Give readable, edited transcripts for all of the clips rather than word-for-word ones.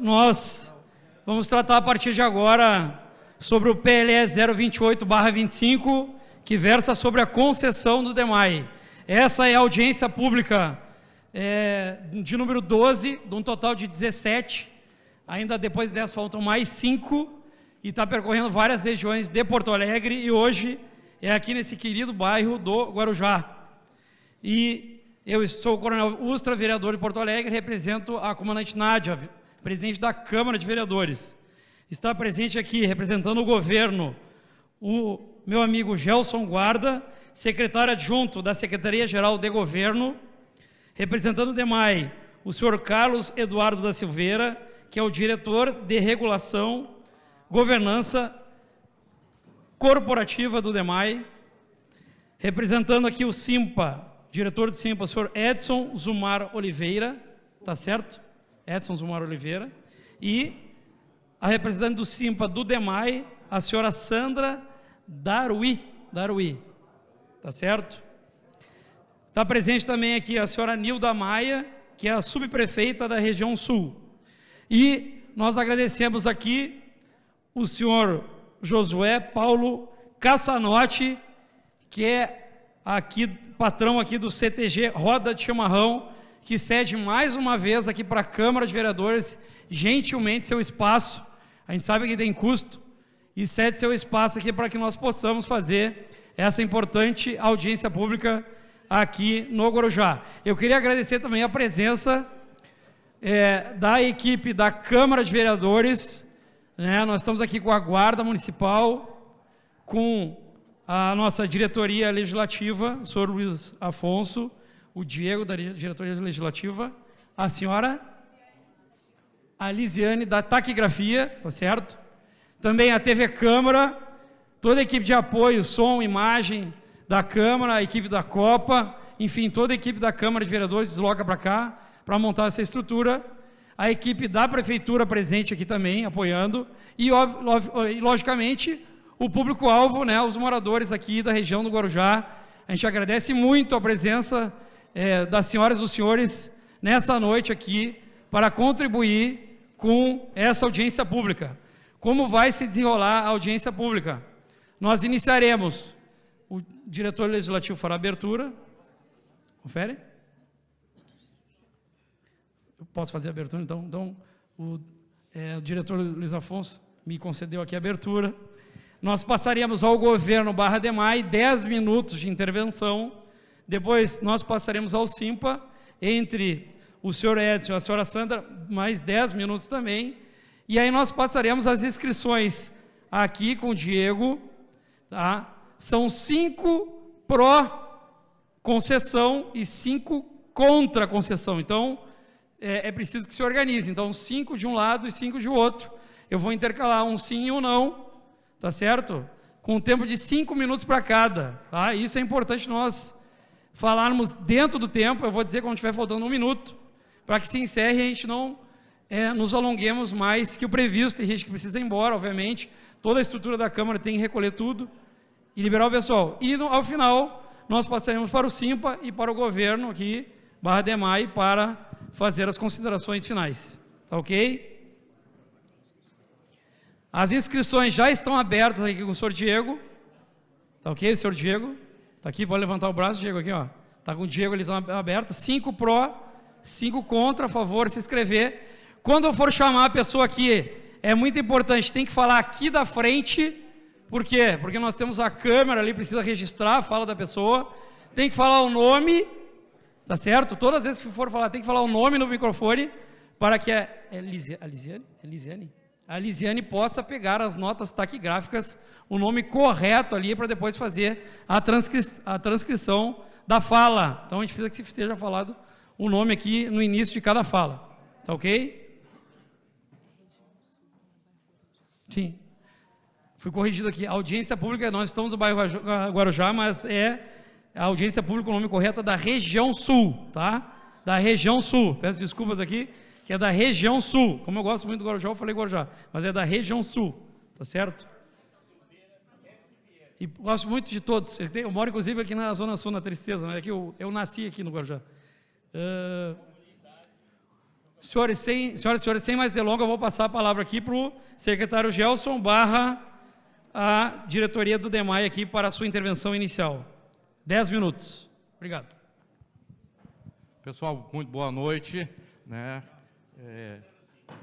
nós vamos tratar a partir de agora sobre o PLE 028/25, que versa sobre a concessão do DEMAI. Essa é a audiência pública de número 12, de um total de 17. Ainda depois dessa faltam mais 5, e está percorrendo várias regiões de Porto Alegre, e hoje é aqui nesse querido bairro do Guarujá. E eu sou o Coronel Ustra, vereador de Porto Alegre, represento a comandante Nádia, presidente da Câmara de Vereadores. Está presente aqui, representando o governo, o meu amigo Gelson Guarda, secretário adjunto da Secretaria-Geral de Governo, representando o DEMAI, o senhor Carlos Eduardo da Silveira, que é o diretor de regulação, governança corporativa do DEMAI, representando aqui o SIMPA, diretor do SIMPA, o senhor Edson Zumar Oliveira, tá certo? Edson Zumar Oliveira, e a representante do SIMPA do DEMAI, a senhora Sandra Darui, tá certo? Está presente também aqui a senhora Nilda Maia, que é a subprefeita da região sul. E nós agradecemos aqui o senhor Josué Paulo Cassanotti, que é aqui, patrão aqui do CTG Roda de Chimarrão, que cede mais uma vez aqui para a Câmara de Vereadores, gentilmente seu espaço, a gente sabe que tem custo, e cede seu espaço aqui para que nós possamos fazer essa importante audiência pública aqui no Guarujá. Eu queria agradecer também a presença da equipe da Câmara de Vereadores, né? Nós estamos aqui com a Guarda Municipal, com a nossa diretoria legislativa, o senhor Luiz Afonso, o Diego da diretoria legislativa, a senhora Alisiane da taquigrafia, tá certo? Também a TV Câmara, toda a equipe de apoio, som, imagem da Câmara, a equipe da Copa, enfim, toda a equipe da Câmara de Vereadores desloca para cá, para montar essa estrutura, a equipe da Prefeitura presente aqui também, apoiando, e logicamente, o público-alvo, né, os moradores aqui da região do Guarujá. A gente agradece muito a presença das senhoras e dos senhores nessa noite aqui, para contribuir com essa audiência pública. Como vai se desenrolar a audiência pública? Nós iniciaremos, o diretor legislativo fará a abertura, confere? Eu posso fazer a abertura, então o diretor Luiz Afonso me concedeu aqui a abertura. Nós passaremos ao governo /DEMAI 10 minutos de intervenção, depois nós passaremos ao SIMPA, entre o senhor Edson e a senhora Sandra, mais 10 minutos também, e aí nós passaremos as inscrições aqui com o Diego, tá? São 5 pró-concessão e 5 contra-concessão, então é preciso que se organize, então 5 de um lado e 5 de outro. Eu vou intercalar um sim e um não, tá certo? Com um tempo de 5 minutos para cada, tá? Isso é importante nós falarmos dentro do tempo. Eu vou dizer quando estiver faltando 1 minuto, para que se encerre e a gente não nos alonguemos mais que o previsto. Tem gente que precisa ir embora, obviamente, toda a estrutura da Câmara tem que recolher tudo e liberar o pessoal. E ao final, nós passaremos para o SIMPA e para o governo aqui, /DEMAI, para fazer as considerações finais, tá ok? As inscrições já estão abertas aqui com o senhor Diego, tá ok, senhor Diego? Tá aqui, pode levantar o braço, Diego, aqui, ó. Tá com o Diego, eles estão abertas, 5 pró, 5 contra, a favor, se inscrever. Quando eu for chamar a pessoa aqui, é muito importante, tem que falar aqui da frente. Por quê? Porque nós temos a câmera ali, precisa registrar a fala da pessoa, tem que falar o nome, tá certo? Todas as vezes que for falar, tem que falar o nome no microfone, para que a Lisiane possa pegar as notas taquigráficas, o nome correto ali, para depois fazer a transcrição da fala. Então a gente precisa que esteja falado o nome aqui no início de cada fala, tá ok? Sim. Fui corrigido aqui, a audiência pública, nós estamos no bairro Guarujá, mas é a audiência pública, o nome correto é da região sul, tá? Da região sul, peço desculpas aqui, que é da região sul. Como eu gosto muito do Guarujá, eu falei Guarujá, mas é da região sul, tá certo? E gosto muito de todos. Eu moro, inclusive, aqui na Zona Sul, na Tristeza, né? Aqui eu nasci aqui no Guarujá. Senhoras e senhores, sem mais delongas, eu vou passar a palavra aqui para o secretário Gelson / a diretoria do DEMAI aqui para a sua intervenção inicial. 10 minutos. Obrigado. Pessoal, muito boa noite, né?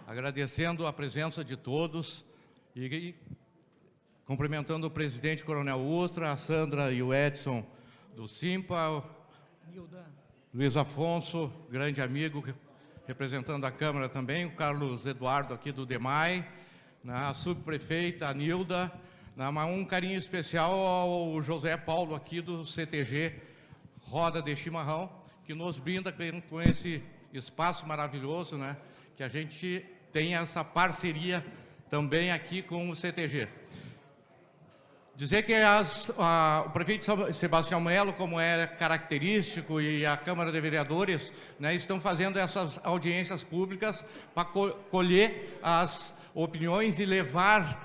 Agradecendo a presença de todos e cumprimentando o presidente Coronel Ustra, a Sandra e o Edson do Simpa, Luiz Afonso, grande amigo, representando a Câmara também, o Carlos Eduardo aqui do DEMAI, a subprefeita, a Nilda, um carinho especial ao José Paulo aqui do CTG Roda de Chimarrão, que nos brinda com esse espaço maravilhoso, né? Que a gente tem essa parceria também aqui com o CTG. Dizer que o prefeito Sebastião Melo, como é característico, e a Câmara de Vereadores, né, estão fazendo essas audiências públicas para colher as opiniões e levar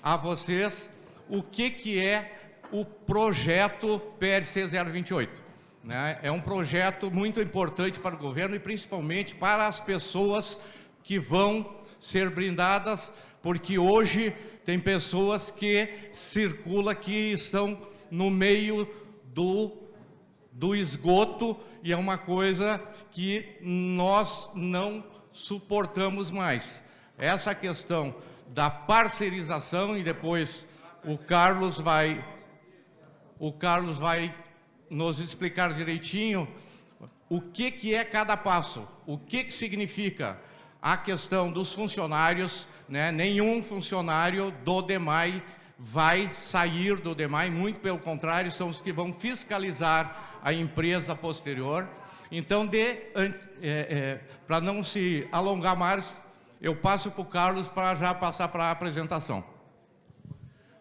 a vocês o que é o projeto PLC 028. Né? É um projeto muito importante para o governo e principalmente para as pessoas que vão ser brindadas, porque hoje tem pessoas que circulam, que estão no meio do esgoto, e é uma coisa que nós não suportamos mais. Essa questão da parcerização, e depois o Carlos vai nos explicar direitinho o que é cada passo, o que significa a questão dos funcionários, né? Nenhum funcionário do DEMAI vai sair do DEMAI, muito pelo contrário, são os que vão fiscalizar a empresa posterior. Então, para não se alongar mais, eu passo para o Carlos para já passar para a apresentação.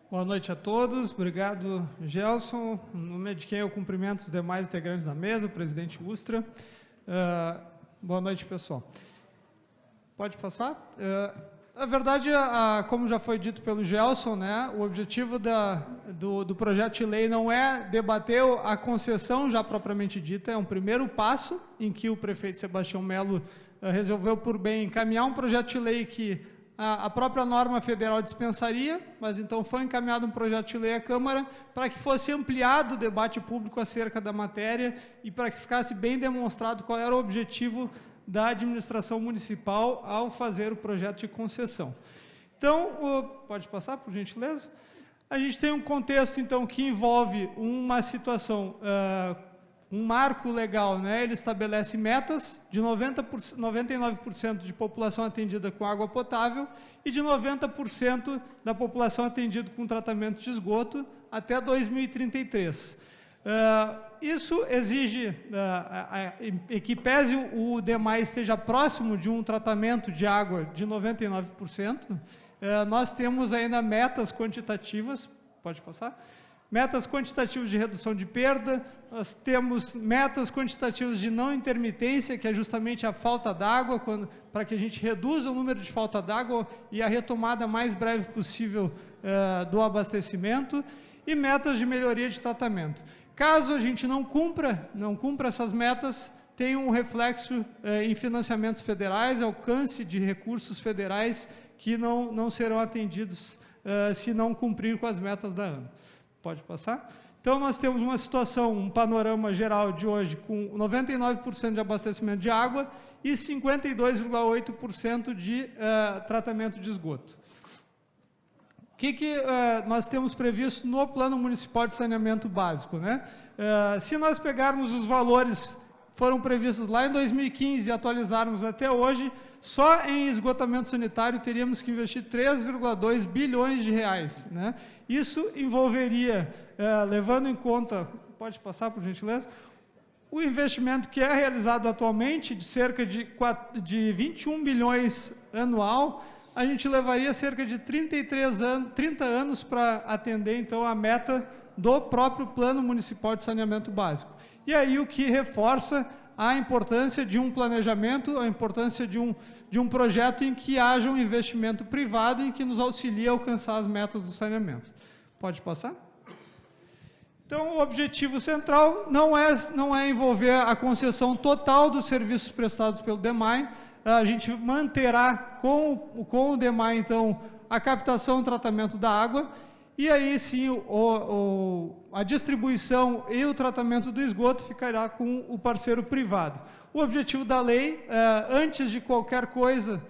Boa noite a todos, obrigado, Gelson. No nome de quem eu cumprimento os demais integrantes da mesa, o presidente Ustra. Boa noite, pessoal. Pode passar? Na verdade, como já foi dito pelo Gelson, né, o objetivo do projeto de lei não é debater a concessão já propriamente dita, é um primeiro passo em que o prefeito Sebastião Melo resolveu por bem encaminhar um projeto de lei que a própria norma federal dispensaria, mas então foi encaminhado um projeto de lei à Câmara para que fosse ampliado o debate público acerca da matéria e para que ficasse bem demonstrado qual era o objetivo da administração municipal ao fazer o projeto de concessão. Então, pode passar, por gentileza? A gente tem um contexto, então, que envolve uma situação, um marco legal, né? Ele estabelece metas de 99% de população atendida com água potável e de 90% da população atendida com tratamento de esgoto até 2033. Isso exige que pese o DEMAI esteja próximo de um tratamento de água de 99%, nós temos ainda metas quantitativas, pode passar? Metas quantitativas de redução de perda, nós temos metas quantitativas de não intermitência, que é justamente a falta d'água, para que a gente reduza o número de falta d'água e a retomada mais breve possível do abastecimento, e metas de melhoria de tratamento. Caso a gente não cumpra essas metas, tem um reflexo em financiamentos federais, alcance de recursos federais que não serão atendidos se não cumprir com as metas da ANA. Pode passar? Então, nós temos uma situação, um panorama geral de hoje com 99% de abastecimento de água e 52,8% de tratamento de esgoto. O que nós temos previsto no Plano Municipal de Saneamento Básico, né? Se nós pegarmos os valores foram previstos lá em 2015 e atualizarmos até hoje, só em esgotamento sanitário teríamos que investir 3,2 bilhões de reais, né? Isso envolveria, levando em conta, pode passar por gentileza, o investimento que é realizado atualmente de cerca de 21 bilhões anual, a gente levaria cerca de 30 anos para atender, então, a meta do próprio Plano Municipal de Saneamento Básico. E aí o que reforça a importância de um planejamento, a importância de um projeto em que haja um investimento privado em que nos auxilie a alcançar as metas do saneamento. Pode passar? Então, o objetivo central não é envolver a concessão total dos serviços prestados pelo DEMAI. A gente manterá com o DEMAI, então, a captação e o tratamento da água, e aí sim a distribuição e o tratamento do esgoto ficará com o parceiro privado. O objetivo da lei, antes de qualquer coisa,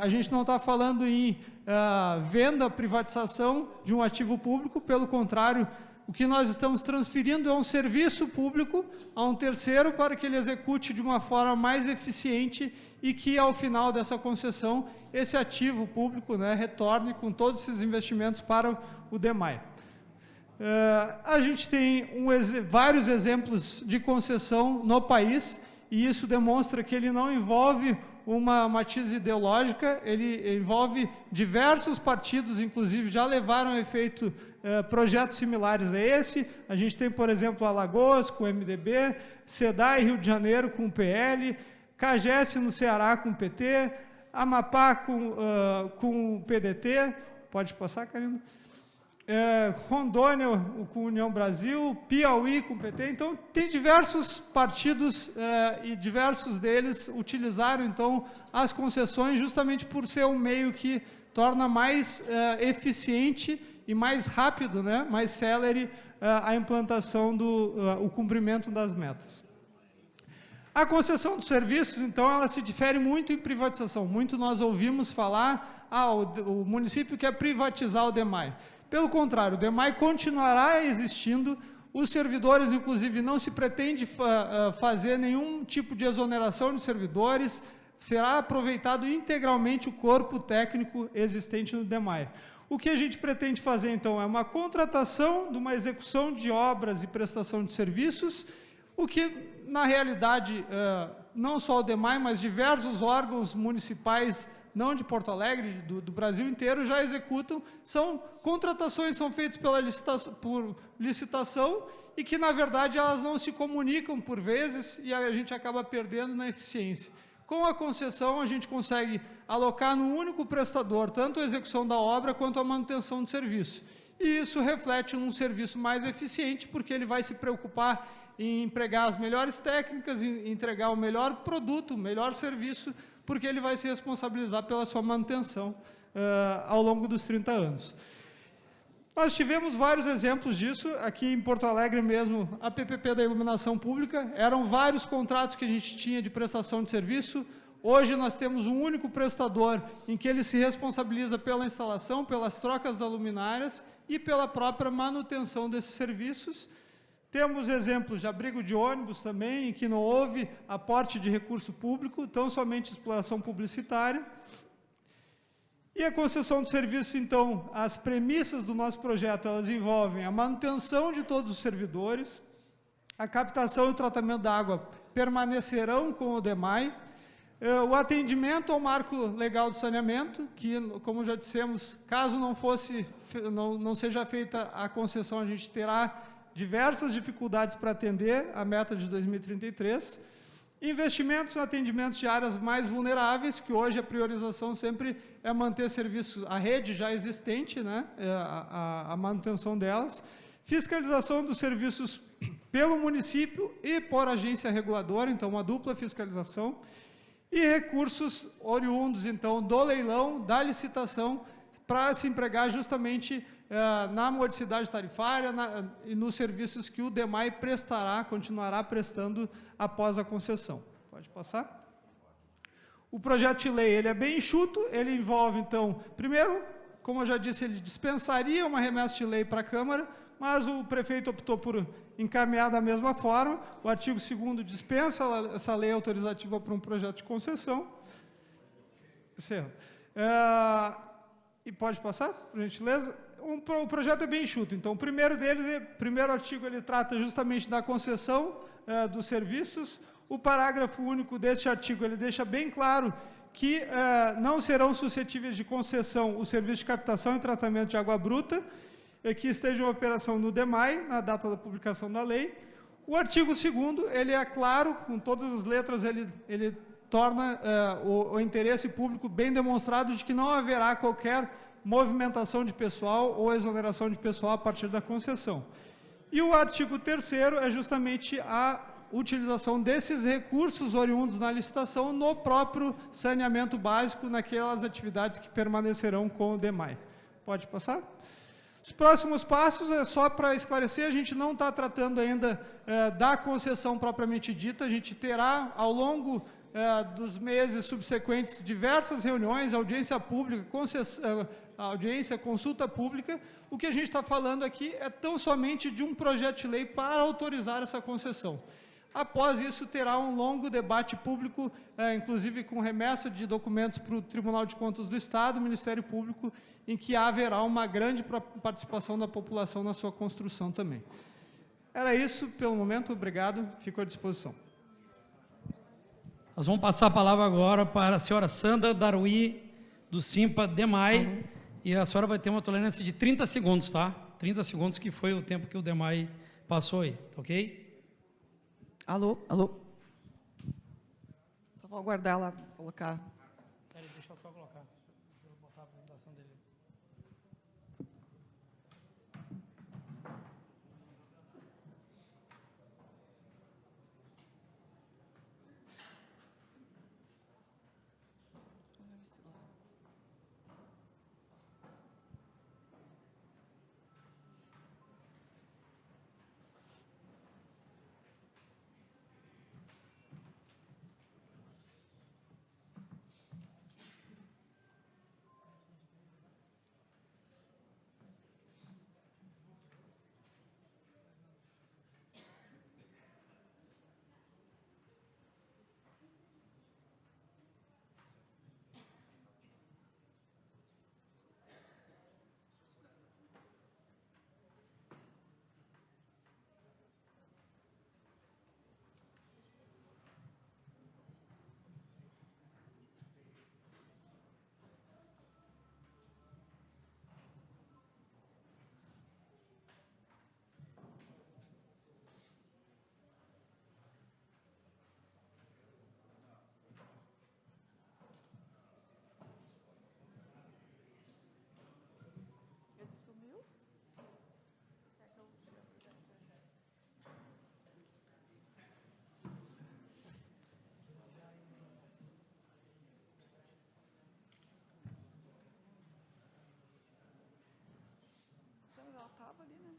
a gente não está falando em venda, privatização de um ativo público, pelo contrário, o que nós estamos transferindo é um serviço público a um terceiro para que ele execute de uma forma mais eficiente e que, ao final dessa concessão, esse ativo público, né, retorne com todos esses investimentos para o DEMAI. A gente tem vários exemplos de concessão no país, e isso demonstra que ele não envolve uma matiz ideológica, ele envolve diversos partidos, inclusive já levaram a efeito projetos similares a esse. A gente tem, por exemplo, Alagoas com o MDB, SEDAI Rio de Janeiro com o PL, CAGES no Ceará com o PT, Amapá com o PDT, pode passar, Karina? Rondônia com União Brasil, Piauí com o PT. Então, tem diversos partidos e diversos deles utilizaram, então, as concessões justamente por ser um meio que torna mais eficiente e mais rápido, né, mais célere a implantação o cumprimento das metas. A concessão dos serviços, então, ela se difere muito em privatização. Muito nós ouvimos falar, o município quer privatizar o DEMAI. Pelo contrário, o DEMAI continuará existindo, os servidores, inclusive, não se pretende fazer nenhum tipo de exoneração de servidores, será aproveitado integralmente o corpo técnico existente no DEMAI. O que a gente pretende fazer, então, é uma contratação de uma execução de obras e prestação de serviços, o que, na realidade, não só o DEMAI, mas diversos órgãos municipais, não de Porto Alegre, do Brasil inteiro, já executam. Contratações são feitas por licitação e que, na verdade, elas não se comunicam por vezes e a gente acaba perdendo na eficiência. Com a concessão, a gente consegue alocar num único prestador, tanto a execução da obra quanto a manutenção do serviço. E isso reflete num serviço mais eficiente, porque ele vai se preocupar em empregar as melhores técnicas, em entregar o melhor produto, o melhor serviço, porque ele vai se responsabilizar pela sua manutenção ao longo dos 30 anos. Nós tivemos vários exemplos disso, aqui em Porto Alegre mesmo, a PPP da iluminação pública, eram vários contratos que a gente tinha de prestação de serviço. Hoje nós temos um único prestador em que ele se responsabiliza pela instalação, pelas trocas das luminárias e pela própria manutenção desses serviços. Temos exemplos de abrigo de ônibus também, em que não houve aporte de recurso público, tão somente exploração publicitária. E a concessão de serviço, então, as premissas do nosso projeto, elas envolvem a manutenção de todos os servidores, a captação e o tratamento da água permanecerão com o DEMAI, o atendimento ao marco legal do saneamento, que, como já dissemos, caso não seja feita a concessão, a gente terá diversas dificuldades para atender a meta de 2033, investimentos em atendimentos de áreas mais vulneráveis, que hoje a priorização sempre é manter serviços, a rede já existente, né, a manutenção delas, fiscalização dos serviços pelo município e por agência reguladora, então uma dupla fiscalização, e recursos oriundos, então, do leilão, da licitação, para se empregar justamente na modicidade tarifária e nos serviços que o DEMAI continuará prestando após a concessão. Pode passar? O projeto de lei ele é bem enxuto, ele envolve, então, primeiro, como eu já disse, ele dispensaria uma remessa de lei para a Câmara, mas o prefeito optou por encaminhar da mesma forma. O artigo 2º dispensa essa lei autorizativa para um projeto de concessão. Certo. E pode passar, por gentileza? O projeto é bem enxuto. Então, o primeiro artigo, ele trata justamente da concessão dos serviços. O parágrafo único deste artigo, ele deixa bem claro que não serão suscetíveis de concessão os serviços de captação e tratamento de água bruta, que estejam em operação no DEMAI, na data da publicação da lei. O artigo 2º, ele é claro, com todas as letras, ele torna o interesse público bem demonstrado de que não haverá qualquer movimentação de pessoal ou exoneração de pessoal a partir da concessão. E o artigo 3º é justamente a utilização desses recursos oriundos na licitação no próprio saneamento básico, naquelas atividades que permanecerão com o DEMAI. Pode passar? Os próximos passos, é só para esclarecer, a gente não está tratando ainda da concessão propriamente dita, a gente terá, ao longo dos meses subsequentes, diversas reuniões, audiência pública, audiência, consulta pública. O que a gente está falando aqui é tão somente de um projeto de lei para autorizar essa concessão. Após isso, terá um longo debate público, inclusive com remessa de documentos para o Tribunal de Contas do Estado, Ministério Público, em que haverá uma grande participação da população na sua construção também. Era isso pelo momento, obrigado, fico à disposição. Nós vamos passar a palavra agora para a senhora Sandra Darui, do Simpa DEMAI, e a senhora vai ter uma tolerância de 30 segundos, tá? 30 segundos, que foi o tempo que o DEMAI passou aí, ok? Alô, alô. Só vou aguardar lá, colocar. Deixa eu só colocar. Deixa eu botar a apresentação dele. Estava ali, né?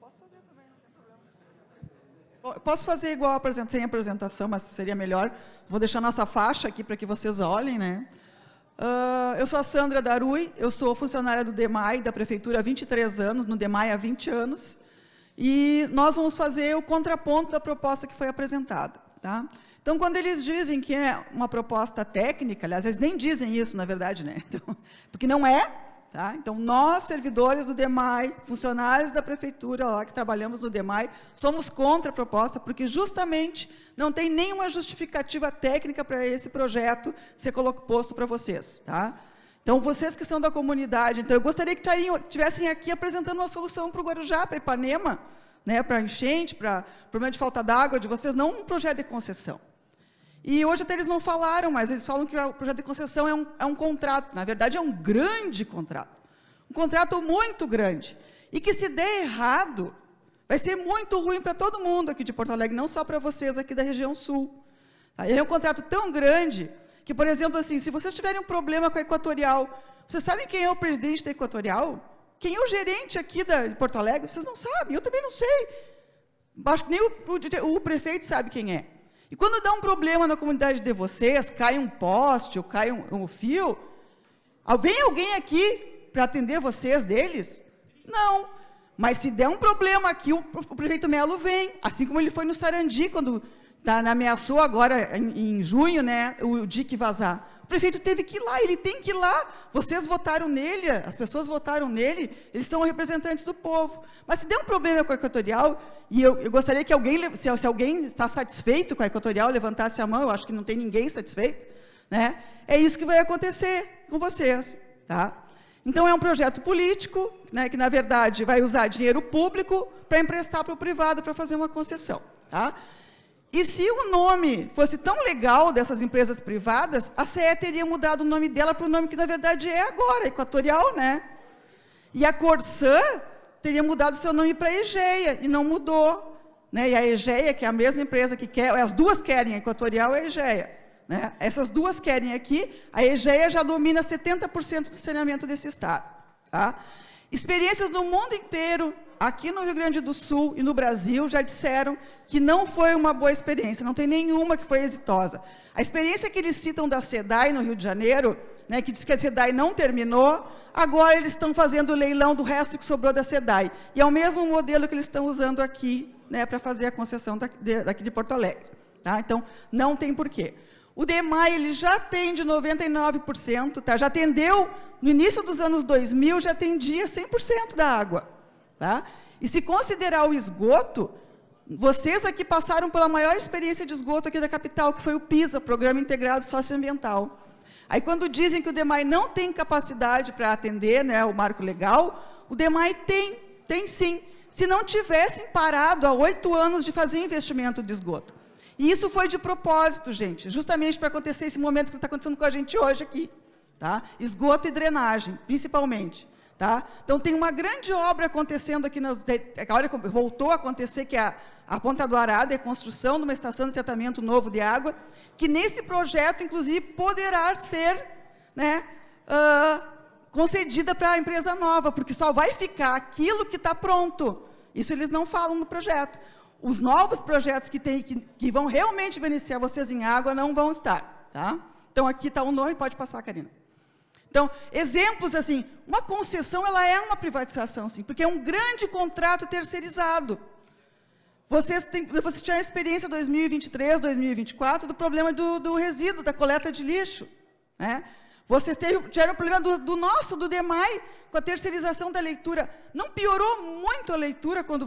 Posso fazer também, não tem problema. Posso fazer igual sem apresentação, mas seria melhor. Vou deixar nossa faixa aqui para que vocês olhem, né? Eu sou a Sandra Darui, eu sou funcionária do DEMAI, da Prefeitura há 23 anos, no DEMAI há 20 anos, e nós vamos fazer o contraponto da proposta que foi apresentada. Tá? Então, quando eles dizem que é uma proposta técnica, aliás, eles nem dizem isso, na verdade, né? Então, porque não é. Tá? Então, nós, servidores do DEMAI, funcionários da Prefeitura, lá que trabalhamos no DEMAI, somos contra a proposta, porque justamente não tem nenhuma justificativa técnica para esse projeto ser posto para vocês. Tá? Então, vocês que são da comunidade, então, eu gostaria que estivessem aqui apresentando uma solução para o Guarujá, para Ipanema, né, para enchente, para problema de falta d'água de vocês, não um projeto de concessão. E hoje até eles não falaram, mas eles falam que o projeto de concessão é um contrato. Na verdade, é um grande contrato. Um contrato muito grande. E que, se der errado, vai ser muito ruim para todo mundo aqui de Porto Alegre, não só para vocês aqui da região sul. Tá? Ele é um contrato tão grande que, por exemplo, assim, se vocês tiverem um problema com a Equatorial, vocês sabem quem é o presidente da Equatorial? Quem é o gerente aqui de Porto Alegre? Vocês não sabem, eu também não sei. Acho que nem o prefeito sabe quem é. E quando dá um problema na comunidade de vocês, cai um poste ou cai um fio, vem alguém aqui para atender vocês deles? Não. Mas se der um problema aqui, o prefeito Melo vem, assim como ele foi no Sarandi, quando ameaçou agora em junho, né, o DIC vazar. O prefeito teve que ir lá, ele tem que ir lá. Vocês votaram nele, as pessoas votaram nele, eles são representantes do povo. Mas se der um problema com a Equatorial, e eu gostaria que alguém, se alguém está satisfeito com a Equatorial, levantasse a mão, eu acho que não tem ninguém satisfeito, né? É isso que vai acontecer com vocês. Tá? Então, é um projeto político, né, que, na verdade, vai usar dinheiro público para emprestar para o privado para fazer uma concessão. Tá? E se o nome fosse tão legal dessas empresas privadas, a CE teria mudado o nome dela para o nome que, na verdade, é agora, Equatorial, né? E a Corsã teria mudado seu nome para Egeia, e não mudou. Né? E a Egeia, que é a mesma empresa que quer, as duas querem, a Equatorial e a Egeia. Né? Essas duas querem aqui, a Egeia já domina 70% do saneamento desse estado. Tá? Experiências no mundo inteiro, aqui no Rio Grande do Sul e no Brasil, já disseram que não foi uma boa experiência, não tem nenhuma que foi exitosa. A experiência que eles citam da SEDAI, no Rio de Janeiro, né, que diz que a SEDAI não terminou, agora eles estão fazendo o leilão do resto que sobrou da SEDAI. E é o mesmo modelo que eles estão usando aqui, né, para fazer a concessão daqui de Porto Alegre. Tá? Então, não tem porquê. O DEMAI, ele já atende 99%, tá? Já atendeu, no início dos anos 2000, já atendia 100% da água. Tá? E se considerar o esgoto, vocês aqui passaram pela maior experiência de esgoto aqui da capital, que foi o PISA, Programa Integrado Socioambiental. Aí, quando dizem que o DEMAI não tem capacidade para atender, né, o marco legal, o DEMAI tem sim, se não tivessem parado há 8 anos de fazer investimento de esgoto. E isso foi de propósito, gente, justamente para acontecer esse momento que está acontecendo com a gente hoje aqui. Tá? Esgoto e drenagem, principalmente. Tá? Então, tem uma grande obra acontecendo aqui, agora voltou a acontecer, que é a Ponta do Arado, é a construção de uma estação de tratamento novo de água, que nesse projeto, inclusive, poderá ser, né, concedida para a empresa nova, porque só vai ficar aquilo que está pronto. Isso eles não falam no projeto. Os novos projetos que vão realmente beneficiar vocês em água não vão estar. Tá? Então, aqui está o nome, pode passar, Karina. Então, exemplos, assim, uma concessão, ela é uma privatização, sim, porque é um grande contrato terceirizado. Vocês tiveram a experiência 2023, 2024, do problema do resíduo, da coleta de lixo. Né? Vocês tiveram o problema do DEMAI, com a terceirização da leitura. Não piorou muito a leitura quando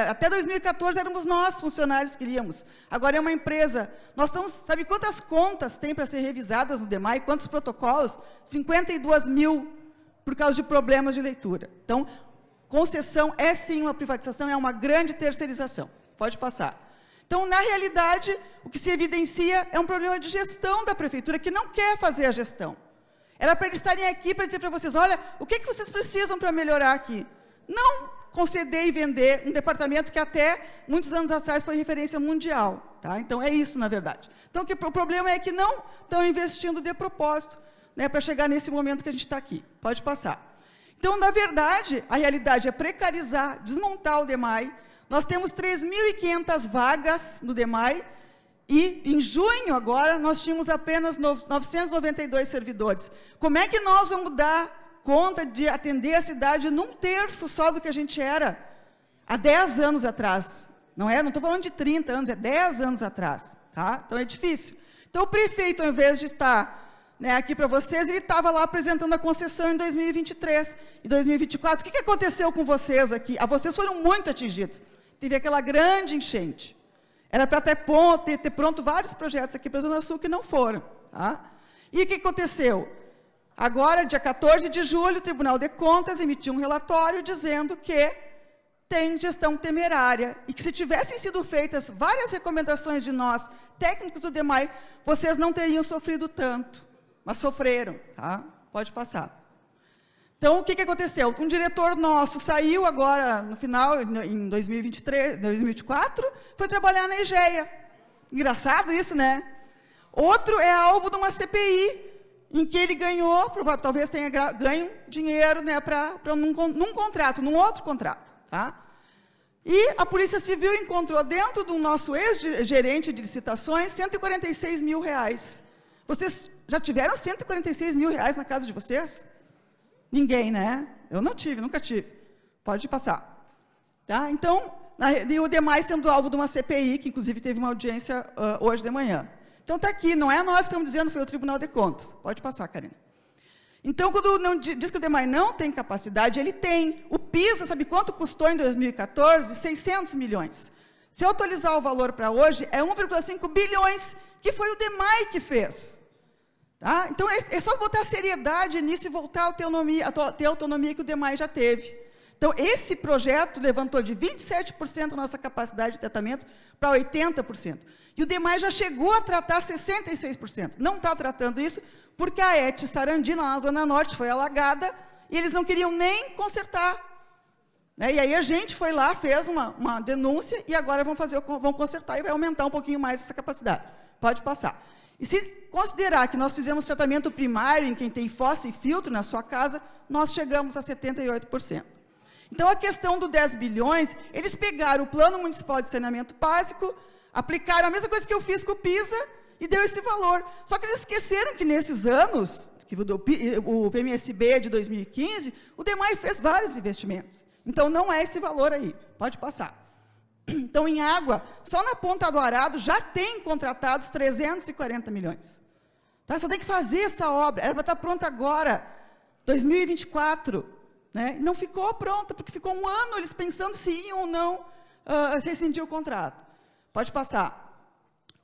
até 2014 éramos nós, funcionários, que íamos. Agora é uma empresa. Nós estamos, sabe quantas contas tem para ser revisadas no DEMAI? Quantos protocolos? 52 mil, por causa de problemas de leitura. Então, concessão é sim uma privatização, é uma grande terceirização. Pode passar. Então, na realidade, o que se evidencia é um problema de gestão da prefeitura, que não quer fazer a gestão. Era para eles estarem aqui para dizer para vocês, olha, o que vocês precisam para melhorar aqui? Não conceder e vender um departamento que até muitos anos atrás foi referência mundial. Tá? Então, é isso, na verdade. Então, o problema é que não estão investindo de propósito, né, para chegar nesse momento que a gente está aqui. Pode passar. Então, na verdade, a realidade é precarizar, desmontar o DEMAI. Nós temos 3.500 vagas no DEMAI, e, em junho, agora, nós tínhamos apenas 992 servidores. Como é que nós vamos dar conta de atender a cidade num terço só do que a gente era há 10 anos atrás? Não estou falando de 30 anos, é 10 anos atrás. Tá? Então, é difícil. Então, o prefeito, ao invés de estar, né, aqui para vocês, ele estava lá apresentando a concessão em 2023. Em 2024, o que aconteceu com vocês aqui? Vocês foram muito atingidos. Teve aquela grande enchente. Era para ter pronto vários projetos aqui para a Zona Sul que não foram. Tá? E o que aconteceu? Agora, dia 14 de julho, o Tribunal de Contas emitiu um relatório dizendo que tem gestão temerária e que, se tivessem sido feitas várias recomendações de nós, técnicos do DEMAI, vocês não teriam sofrido tanto, mas sofreram. Tá? Pode passar. Então, o que aconteceu? Um diretor nosso saiu agora, no final, em 2024, foi trabalhar na Egeia. Engraçado isso, né? Outro é alvo de uma CPI, em que ele ganhou, talvez tenha ganho dinheiro, né, num contrato, num outro contrato. Tá? E a Polícia Civil encontrou dentro do nosso ex-gerente de licitações R$146 mil. Vocês já tiveram R$146 mil na casa de vocês? Ninguém, né? Eu não tive, nunca tive. Pode passar. Tá? Então, o DEMAI sendo alvo de uma CPI, que inclusive teve uma audiência hoje de manhã. Então, está aqui, não é nós que estamos dizendo, foi o Tribunal de Contas. Pode passar, Karina. Então, quando diz que o DEMAI não tem capacidade, ele tem. O PISA, sabe quanto custou em 2014? 600 milhões. Se eu atualizar o valor para hoje, é 1,5 bilhões, que foi o DEMAI que fez. Tá? Então, é só botar seriedade nisso e voltar a ter autonomia que o DEMAI já teve. Então, esse projeto levantou de 27% a nossa capacidade de tratamento para 80%. E o DEMAI já chegou a tratar 66%. Não está tratando isso porque a ET Sarandina, na Zona Norte, foi alagada e eles não queriam nem consertar. Né? E aí a gente foi lá, fez uma denúncia e agora vão consertar e vai aumentar um pouquinho mais essa capacidade. Pode passar. E se considerar que nós fizemos tratamento primário em quem tem fossa e filtro na sua casa, nós chegamos a 78%. Então, a questão do 10 bilhões, eles pegaram o Plano Municipal de Saneamento Básico, aplicaram a mesma coisa que eu fiz com o PISA e deu esse valor. Só que eles esqueceram que nesses anos, que o PMSB é de 2015, o DEMAI fez vários investimentos. Então, não é esse valor aí. Pode passar. Então, em água, só na Ponta do Arado já tem contratados 340 milhões. Tá? Só tem que fazer essa obra. Ela vai estar pronta agora, 2024. Né? Não ficou pronta, porque ficou um ano eles pensando se iam ou não rescindir o contrato. Pode passar.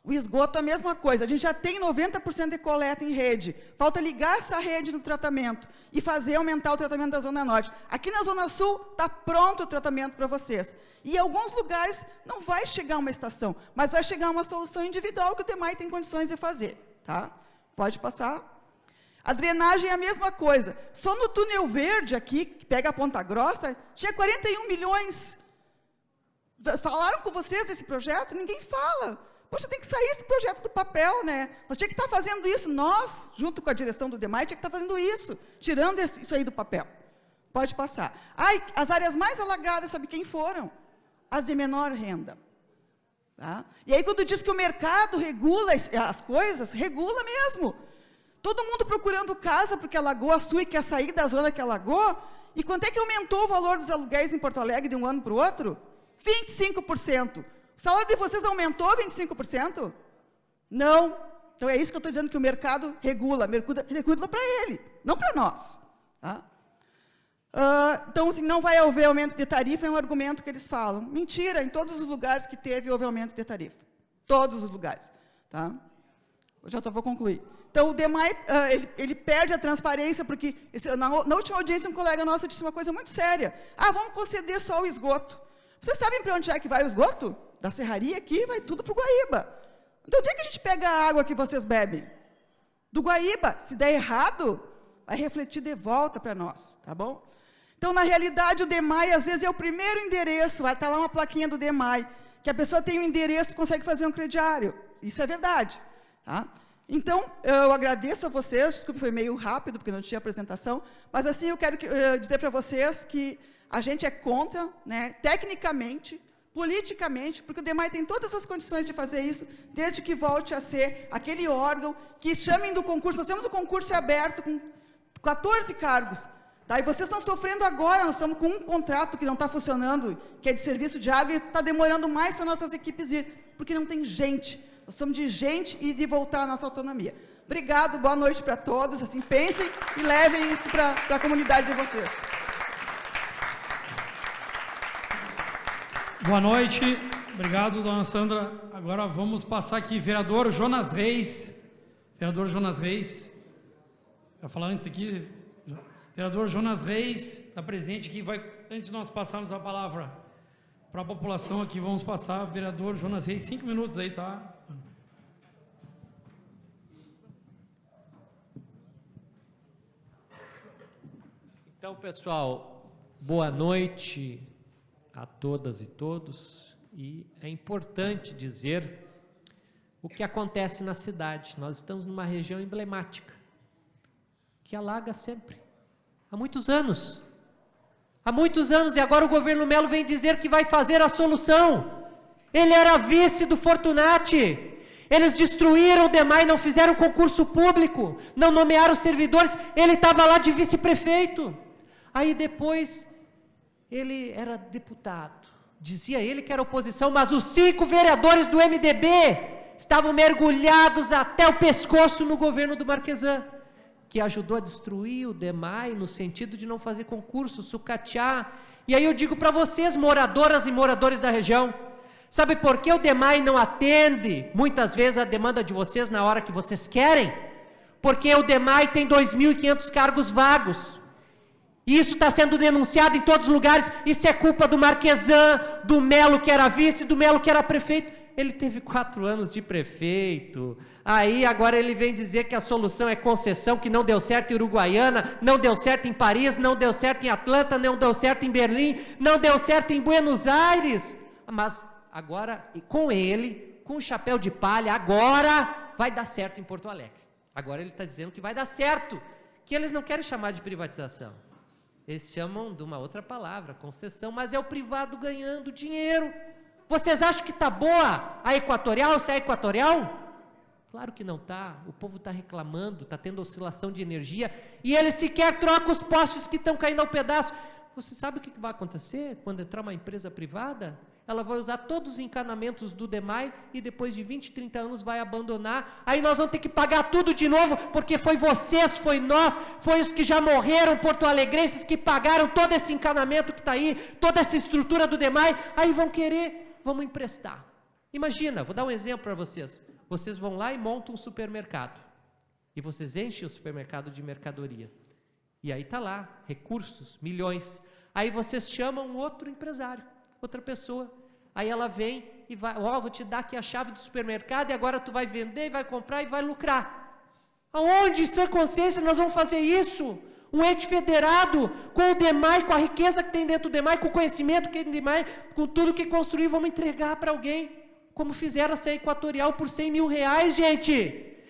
O esgoto, a mesma coisa. A gente já tem 90% de coleta em rede. Falta ligar essa rede no tratamento e fazer aumentar o tratamento da Zona Norte. Aqui na Zona Sul, está pronto o tratamento para vocês. E em alguns lugares não vai chegar uma estação, mas vai chegar uma solução individual que o DEMAI tem condições de fazer. Tá? Pode passar. A drenagem é a mesma coisa. Só no túnel verde aqui, que pega a Ponta Grossa, tinha 41 milhões. Falaram com vocês desse projeto? Ninguém fala. Poxa, tem que sair esse projeto do papel, né? Nós tínhamos que estar fazendo isso, nós, junto com a direção do DEMAI, tinha que estar fazendo isso, tirando isso aí do papel. Pode passar. As áreas mais alagadas, sabe quem foram? As de menor renda. Tá? E aí, quando diz que o mercado regula as coisas, regula mesmo. Todo mundo procurando casa porque alagou a sua e quer sair da zona que alagou. E quanto é que aumentou o valor dos aluguéis em Porto Alegre de um ano para o outro? 25%. O salário de vocês aumentou 25%? Não. Então, é isso que eu estou dizendo que o mercado regula para ele, não para nós. Tá? Então, se não vai haver aumento de tarifa, é um argumento que eles falam. Mentira, em todos os lugares que houve aumento de tarifa. Todos os lugares. Tá? Eu já vou concluir. Então, o DEMAI, ele perde a transparência, porque na última audiência, um colega nosso disse uma coisa muito séria. Vamos conceder só o esgoto. Vocês sabem para onde é que vai o esgoto? Da serraria aqui, vai tudo para o Guaíba. Então, onde é que a gente pega a água que vocês bebem? Do Guaíba. Se der errado, vai refletir de volta para nós, tá bom? Então, na realidade, o DEMAI, às vezes, é o primeiro endereço, vai estar lá uma plaquinha do DEMAI, que a pessoa tem um endereço e consegue fazer um crediário. Isso é verdade. Tá? Então, eu agradeço a vocês, desculpe, foi meio rápido, porque não tinha apresentação, mas assim, eu quero dizer para vocês que a gente é contra, né, tecnicamente, politicamente, porque o DEMAI tem todas as condições de fazer isso, desde que volte a ser aquele órgão que chamem do concurso. Nós temos o concurso aberto com 14 cargos, tá? E vocês estão sofrendo agora, nós estamos com um contrato que não está funcionando, que é de serviço de água, e está demorando mais para nossas equipes ir, porque não tem gente. Nós precisamos de gente e de voltar à nossa autonomia. Obrigado, boa noite para todos, assim, pensem e levem isso para a comunidade de vocês. Boa noite, obrigado, dona Sandra. Agora vamos passar aqui, vereador Jonas Reis. Vereador Jonas Reis, vai falar antes aqui. Vereador Jonas Reis está presente aqui. Antes de nós passarmos a palavra para a população aqui, vamos passar, vereador Jonas Reis, 5 minutos aí, tá? Então, pessoal, boa noite a todas e todos, e é importante dizer o que acontece na cidade. Nós estamos numa região emblemática, que alaga sempre, há muitos anos, e agora o governo Melo vem dizer que vai fazer a solução. Ele era vice do Fortunati, eles destruíram o DEMAI, não fizeram concurso público, não nomearam servidores, ele estava lá de vice-prefeito, aí depois ele era deputado, dizia ele que era oposição, mas os 5 vereadores do MDB estavam mergulhados até o pescoço no governo do Marquesan, que ajudou a destruir o DEMAI no sentido de não fazer concurso, sucatear. E aí eu digo para vocês, moradoras e moradores da região, sabe por que o DEMAI não atende muitas vezes a demanda de vocês na hora que vocês querem? porque o DEMAI tem 2.500 cargos vagos. E isso está sendo denunciado em todos os lugares. Isso é culpa do Marquesan, do Melo que era vice, do Melo que era prefeito. Ele teve 4 anos de prefeito. Aí agora ele vem dizer que a solução é concessão, que não deu certo em Uruguaiana, não deu certo em Paris, não deu certo em Atlanta, não deu certo em Berlim, não deu certo em Buenos Aires. Mas agora, com ele, com o chapéu de palha, agora vai dar certo em Porto Alegre. Agora ele está dizendo que vai dar certo, que eles não querem chamar de privatização. Eles chamam de uma outra palavra, concessão, mas é o privado ganhando dinheiro. Vocês acham que está boa a Equatorial, se é a Equatorial? Claro que não está, o povo está reclamando, está tendo oscilação de energia, e eles sequer trocam os postes que estão caindo ao pedaço. Você sabe o que vai acontecer quando entrar uma empresa privada? Ela vai usar todos os encanamentos do DEMAI e depois de 20, 30 anos vai abandonar. Aí nós vamos ter que pagar tudo de novo, porque foi vocês, foi nós, foi os que já morreram, porto-alegrenses, que pagaram todo esse encanamento que está aí, toda essa estrutura do DEMAI. Aí vão querer, vamos emprestar. Imagina, vou dar um exemplo para vocês. Vocês vão lá e montam um supermercado. E vocês enchem o supermercado de mercadoria. E aí está lá, recursos, milhões. Aí vocês chamam um outro empresário, outra pessoa. Aí ela vem e vai, vou te dar aqui a chave do supermercado e agora tu vai vender, vai comprar e vai lucrar. Aonde, em sã consciência, nós vamos fazer isso? Um ente federado, com o DEMAI, com a riqueza que tem dentro do DEMAI, com o conhecimento que tem do DEMAI, com tudo que construir, vamos entregar para alguém, como fizeram essa Equatorial por R$100 mil, gente.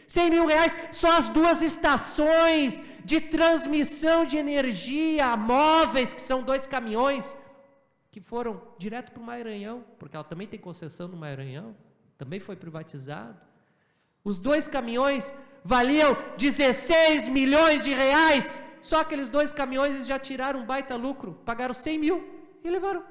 R$100 mil, só as 2 estações de transmissão de energia móveis, que são 2 caminhões, que foram direto para o Maranhão, porque ela também tem concessão no Maranhão, também foi privatizado. Os 2 caminhões valiam R$16 milhões, só aqueles 2 caminhões já tiraram um baita lucro, pagaram R$100 mil e levaram,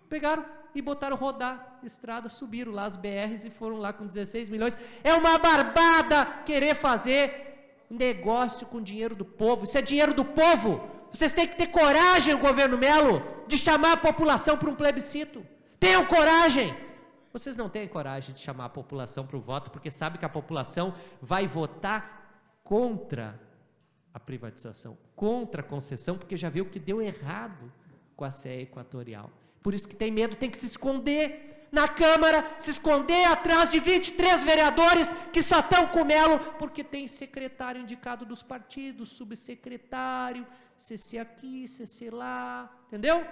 pegaram e botaram rodar estrada, subiram lá as BRs e foram lá com 16 milhões. É uma barbada querer fazer negócio com dinheiro do povo. Isso é dinheiro do povo. Vocês têm que ter coragem, governo Melo, de chamar a população para um plebiscito. Tenham coragem. Vocês não têm coragem de chamar a população para o voto, porque sabe que a população vai votar contra a privatização, contra a concessão, porque já viu que deu errado com a CE Equatorial. Por isso que tem medo, tem que se esconder na Câmara, se esconder atrás de 23 vereadores que só estão com o Melo, porque tem secretário indicado dos partidos, subsecretário, CC aqui, CC lá, entendeu?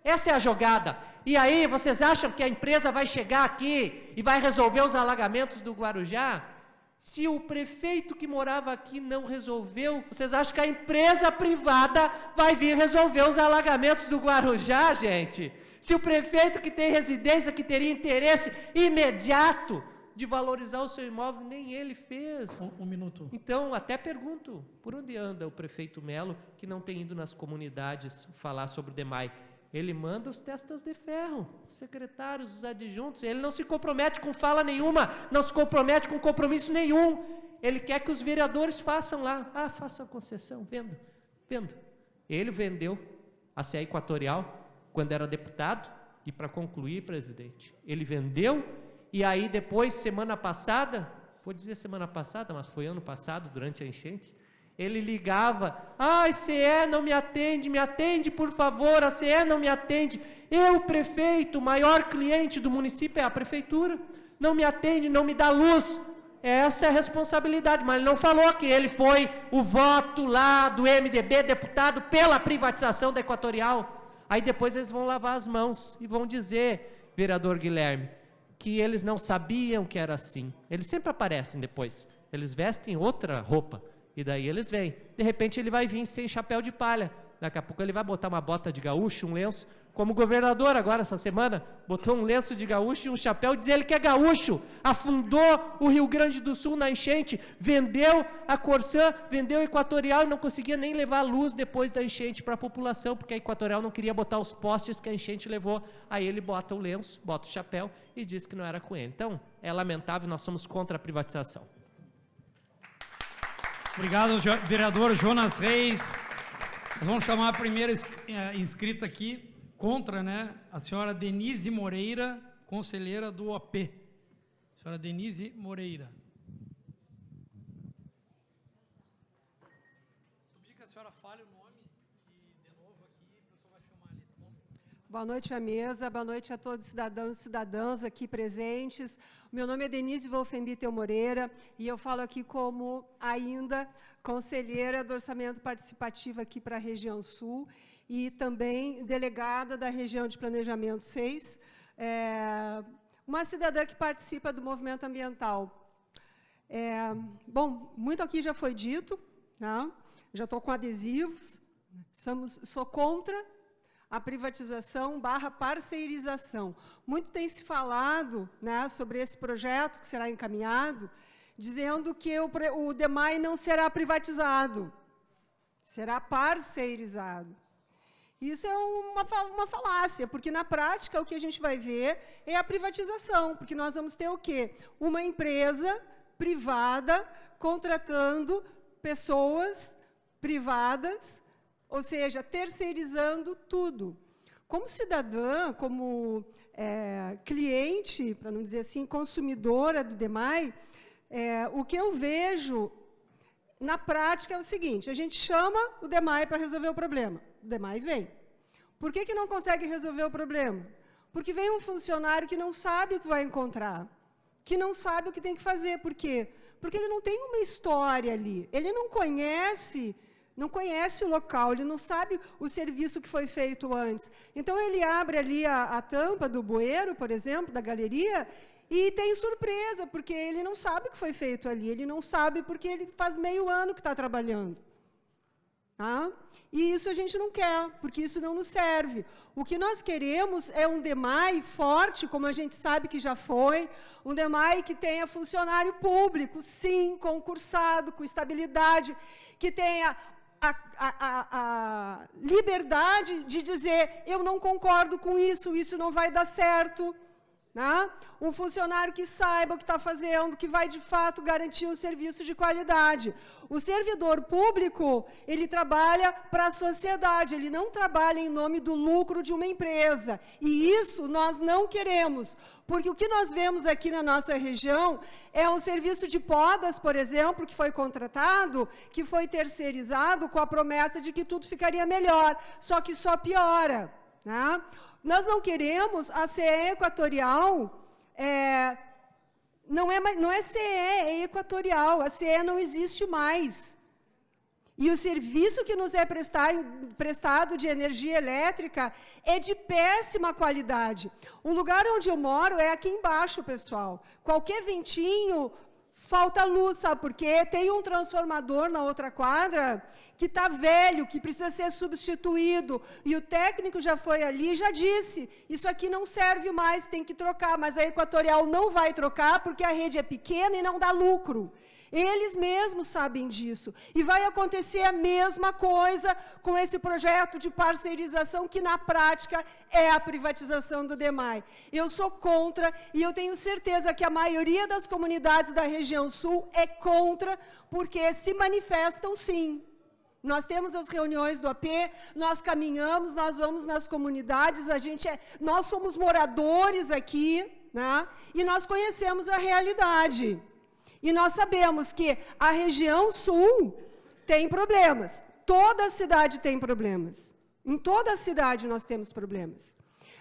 Essa é a jogada. E aí, vocês acham que a empresa vai chegar aqui e vai resolver os alagamentos do Guarujá? Se o prefeito que morava aqui não resolveu, vocês acham que a empresa privada vai vir resolver os alagamentos do Guarujá, gente? Se o prefeito que tem residência, que teria interesse imediato de valorizar o seu imóvel, nem ele fez. Um minuto. Então, até pergunto, por onde anda o prefeito Melo, que não tem ido nas comunidades falar sobre o DEMAI? Ele manda os testas de ferro, os secretários, os adjuntos, ele não se compromete com fala nenhuma, não se compromete com compromisso nenhum. Ele quer que os vereadores façam lá, façam a concessão, vendo. Ele vendeu a CE Equatorial quando era deputado, e para concluir, presidente, ele vendeu, e aí depois, semana passada, vou dizer semana passada, mas foi ano passado, durante a enchente, ele ligava, CE não me atende por favor, a CE não me atende, eu, prefeito, o maior cliente do município é a prefeitura, não me atende, não me dá luz, essa é a responsabilidade, mas ele não falou que ele foi o voto lá do MDB, deputado, pela privatização da Equatorial. Aí depois eles vão lavar as mãos e vão dizer, vereador Guilherme, que eles não sabiam que era assim. Eles sempre aparecem depois, eles vestem outra roupa, e daí eles vêm. De repente ele vai vir sem chapéu de palha, daqui a pouco ele vai botar uma bota de gaúcho, um lenço, como o governador agora essa semana, botou um lenço de gaúcho e um chapéu, diz ele que é gaúcho, afundou o Rio Grande do Sul na enchente, vendeu a Corsã, vendeu a Equatorial e não conseguia nem levar luz depois da enchente para a população, porque a Equatorial não queria botar os postes que a enchente levou, aí ele bota o lenço, bota o chapéu e diz que não era com ele. Então, é lamentável, nós somos contra a privatização. Obrigado, vereador Jonas Reis. Nós vamos chamar a primeira inscrita aqui, contra, né, a senhora Denise Moreira, conselheira do OP. Senhora Denise Moreira. a senhora fale o nome e de novo aqui, o pessoal vai filmar ali, tá bom? Boa noite à mesa, boa noite a todos os cidadãos e cidadãs aqui presentes. Meu nome é Denise Wolfenbittel Moreira e eu falo aqui como ainda conselheira do Orçamento Participativo aqui para a região Sul e também delegada da região de Planejamento 6, uma cidadã que participa do movimento ambiental. Bom, muito aqui já foi dito, né? Já estou com adesivos, sou contra a privatização / parceirização. Muito tem se falado, né, sobre esse projeto que será encaminhado, dizendo que o DEMAI não será privatizado, será parceirizado. Isso é uma falácia, porque, na prática, o que a gente vai ver é a privatização, porque nós vamos ter o quê? Uma empresa privada contratando pessoas privadas, ou seja, terceirizando tudo. Como cidadã, como cliente, para não dizer assim, consumidora do DEMAI, o que eu vejo na prática é o seguinte: a gente chama o DEMAI para resolver o problema. O DEMAI vem. Por que não consegue resolver o problema? Porque vem um funcionário que não sabe o que vai encontrar, que não sabe o que tem que fazer. Por quê? Porque ele não tem uma história ali, ele não conhece o local, ele não sabe o serviço que foi feito antes. Então, ele abre ali a tampa do bueiro, por exemplo, da galeria, e tem surpresa, porque ele não sabe o que foi feito ali, ele não sabe porque ele faz meio ano que está trabalhando. Tá? E isso a gente não quer, porque isso não nos serve. O que nós queremos é um DEMAI forte, como a gente sabe que já foi, um DEMAI que tenha funcionário público, sim, concursado, com estabilidade, que tenha a liberdade de dizer: eu não concordo com isso, isso não vai dar certo. Né? Um funcionário que saiba o que está fazendo, que vai, de fato, garantir um serviço de qualidade. O servidor público, ele trabalha para a sociedade, ele não trabalha em nome do lucro de uma empresa. E isso nós não queremos, porque o que nós vemos aqui na nossa região é um serviço de podas, por exemplo, que foi contratado, que foi terceirizado com a promessa de que tudo ficaria melhor, só que só piora. Né? Nós não queremos a CE Equatorial, não é CE, é Equatorial, a CE não existe mais. E o serviço que nos é prestado de energia elétrica é de péssima qualidade. O lugar onde eu moro é aqui embaixo, pessoal. Qualquer ventinho, falta luz, sabe por quê? Tem um transformador na outra quadra que está velho, que precisa ser substituído. E o técnico já foi ali e já disse: isso aqui não serve mais, tem que trocar. Mas a Equatorial não vai trocar porque a rede é pequena e não dá lucro. Eles mesmos sabem disso. E vai acontecer a mesma coisa com esse projeto de parceirização, que na prática é a privatização do DEMAI. Eu sou contra, e eu tenho certeza que a maioria das comunidades da região sul é contra, porque se manifestam sim. Nós temos as reuniões do AP, nós caminhamos, nós vamos nas comunidades, nós somos moradores aqui, né? E nós conhecemos a realidade. E nós sabemos que a região sul tem problemas. Toda a cidade tem problemas. Em toda a cidade nós temos problemas.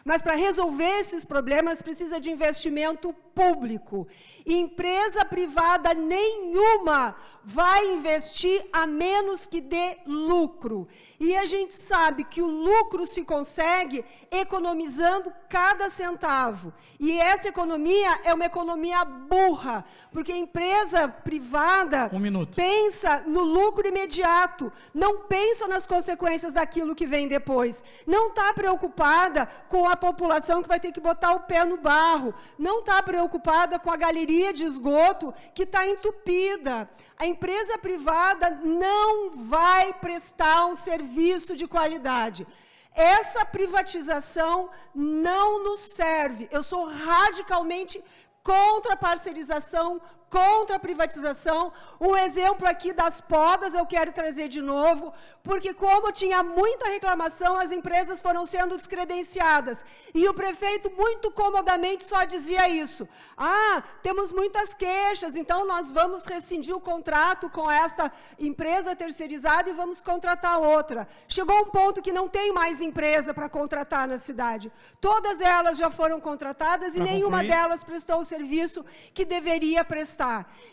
Mas para resolver esses problemas precisa de investimento público. Empresa privada nenhuma vai investir a menos que dê lucro. E a gente sabe que o lucro se consegue economizando cada centavo. E essa economia é uma economia burra, porque a empresa privada pensa no lucro imediato, não pensa nas consequências daquilo que vem depois. Não está preocupada com a população que vai ter que botar o pé no barro, não está preocupada com a galeria de esgoto que está entupida. A empresa privada não vai prestar um serviço de qualidade. Essa privatização não nos serve. Eu sou radicalmente contra a parcerização, contra a privatização. Um exemplo aqui das podas, eu quero trazer de novo, porque como tinha muita reclamação, as empresas foram sendo descredenciadas. E o prefeito, muito comodamente, só dizia isso. Ah, temos muitas queixas, então nós vamos rescindir o contrato com esta empresa terceirizada e vamos contratar outra. Chegou um ponto que não tem mais empresa para contratar na cidade. Todas elas já foram contratadas e nenhuma delas prestou o serviço que deveria prestar.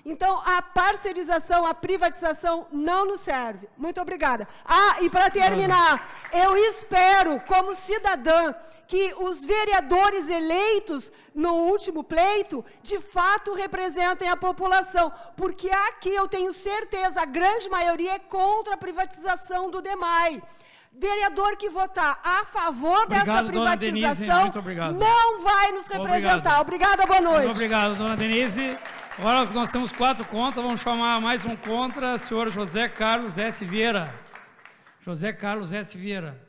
Então, a parcerização, a privatização não nos serve. Muito obrigada. Ah, e para terminar, eu espero, como cidadã, que os vereadores eleitos no último pleito, de fato, representem a população, porque aqui eu tenho certeza, a grande maioria é contra a privatização do DEMAI. Vereador que votar a favor dessa privatização não vai nos representar. Obrigada, boa noite. Muito obrigado, dona Denise. Agora nós temos 4 contra, vamos chamar mais um contra, senhor José Carlos S. Vieira. José Carlos S. Vieira.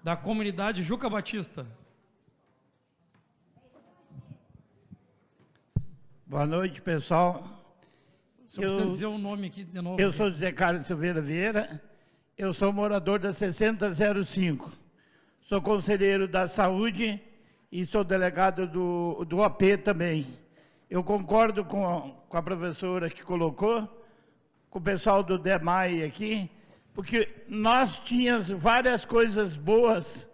Da comunidade Juca Batista. Boa noite, pessoal. O senhor precisa dizer o nome aqui de novo. Eu sou José Carlos Silveira Vieira, eu sou morador da 6005. Sou conselheiro da Saúde e sou delegado do AP também. Eu concordo com a professora que colocou, com o pessoal do DEMAI aqui, porque nós tínhamos várias coisas boas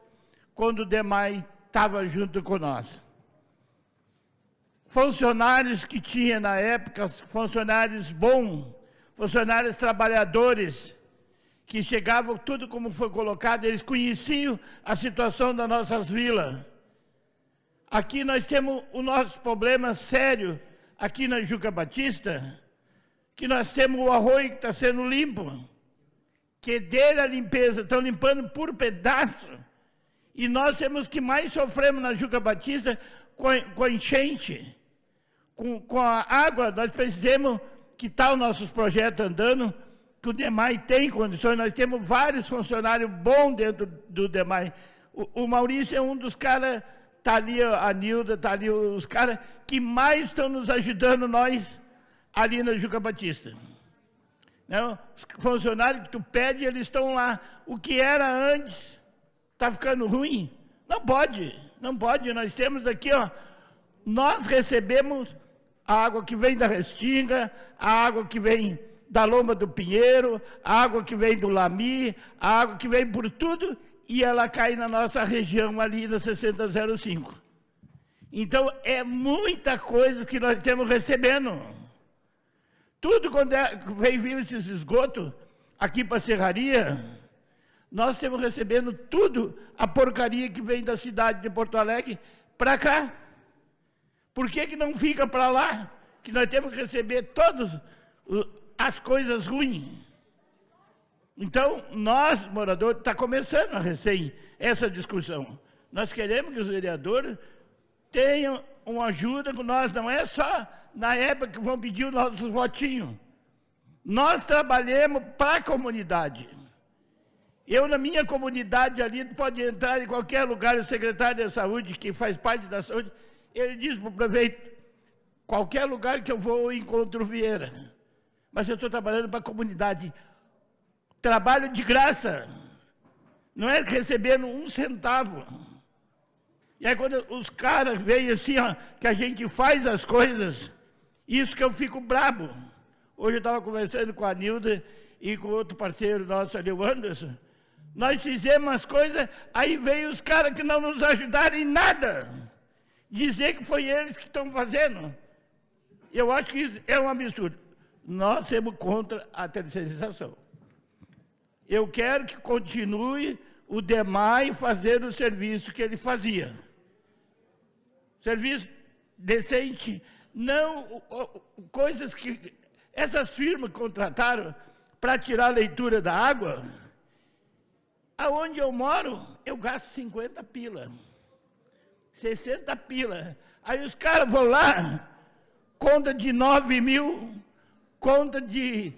quando o DEMAI estava junto com nós. Funcionários que tinha na época, funcionários bons, funcionários trabalhadores, que chegavam, tudo como foi colocado, eles conheciam a situação das nossas vilas. Aqui nós temos o nosso problema sério, aqui na Juca Batista, que nós temos o arroio que está sendo limpo, que dele a limpeza, estão limpando por pedaço, e nós temos que mais sofremos na Juca Batista com a enchente, com a água. Nós precisamos que está os nossos projetos andando, que o DEMAI tem condições, nós temos vários funcionários bons dentro do DEMAI. O Maurício é um dos caras, está ali a Nilda, está ali os caras que mais estão nos ajudando nós ali na Juca Batista. Não? Os funcionários que tu pede, eles estão lá. O que era antes está ficando ruim? Não pode, não pode. Nós temos aqui, ó, nós recebemos a água que vem da Restinga, a água que vem da Lomba do Pinheiro, a água que vem do Lami, a água que vem por tudo, e ela cai na nossa região ali na 6005. Então, é muita coisa que nós estamos recebendo. Tudo quando vem vir esses esgotos aqui para a serraria, nós estamos recebendo tudo a porcaria que vem da cidade de Porto Alegre para cá. Por que não fica para lá? Que nós temos que receber todas as coisas ruins. Então, nós, moradores, está começando a recém essa discussão. Nós queremos que os vereadores tenham uma ajuda com nós, não é só na época que vão pedir os nossos votinhos. Nós trabalhamos para a comunidade. Eu, na minha comunidade ali, pode entrar em qualquer lugar, o secretário da saúde, que faz parte da saúde, ele diz para o prefeito, qualquer lugar que eu vou, eu encontro o Vieira. Mas eu estou trabalhando para a comunidade. Trabalho de graça. Não é recebendo um centavo. E aí quando os caras veem assim, ó, que a gente faz as coisas, isso que eu fico brabo. Hoje eu estava conversando com a Nilda e com outro parceiro nosso ali, o Anderson. Nós fizemos as coisas, aí veio os caras que não nos ajudaram em nada. Dizer que foi eles que estão fazendo. Eu acho que isso é um absurdo. Nós somos contra a terceirização. Eu quero que continue o DEMAI fazendo o serviço que ele fazia. Serviço decente, não coisas que essas firmas contrataram para tirar a leitura da água. Aonde eu moro, eu gasto 50 pila, 60 pila. Aí os caras vão lá, conta de 9 mil, conta de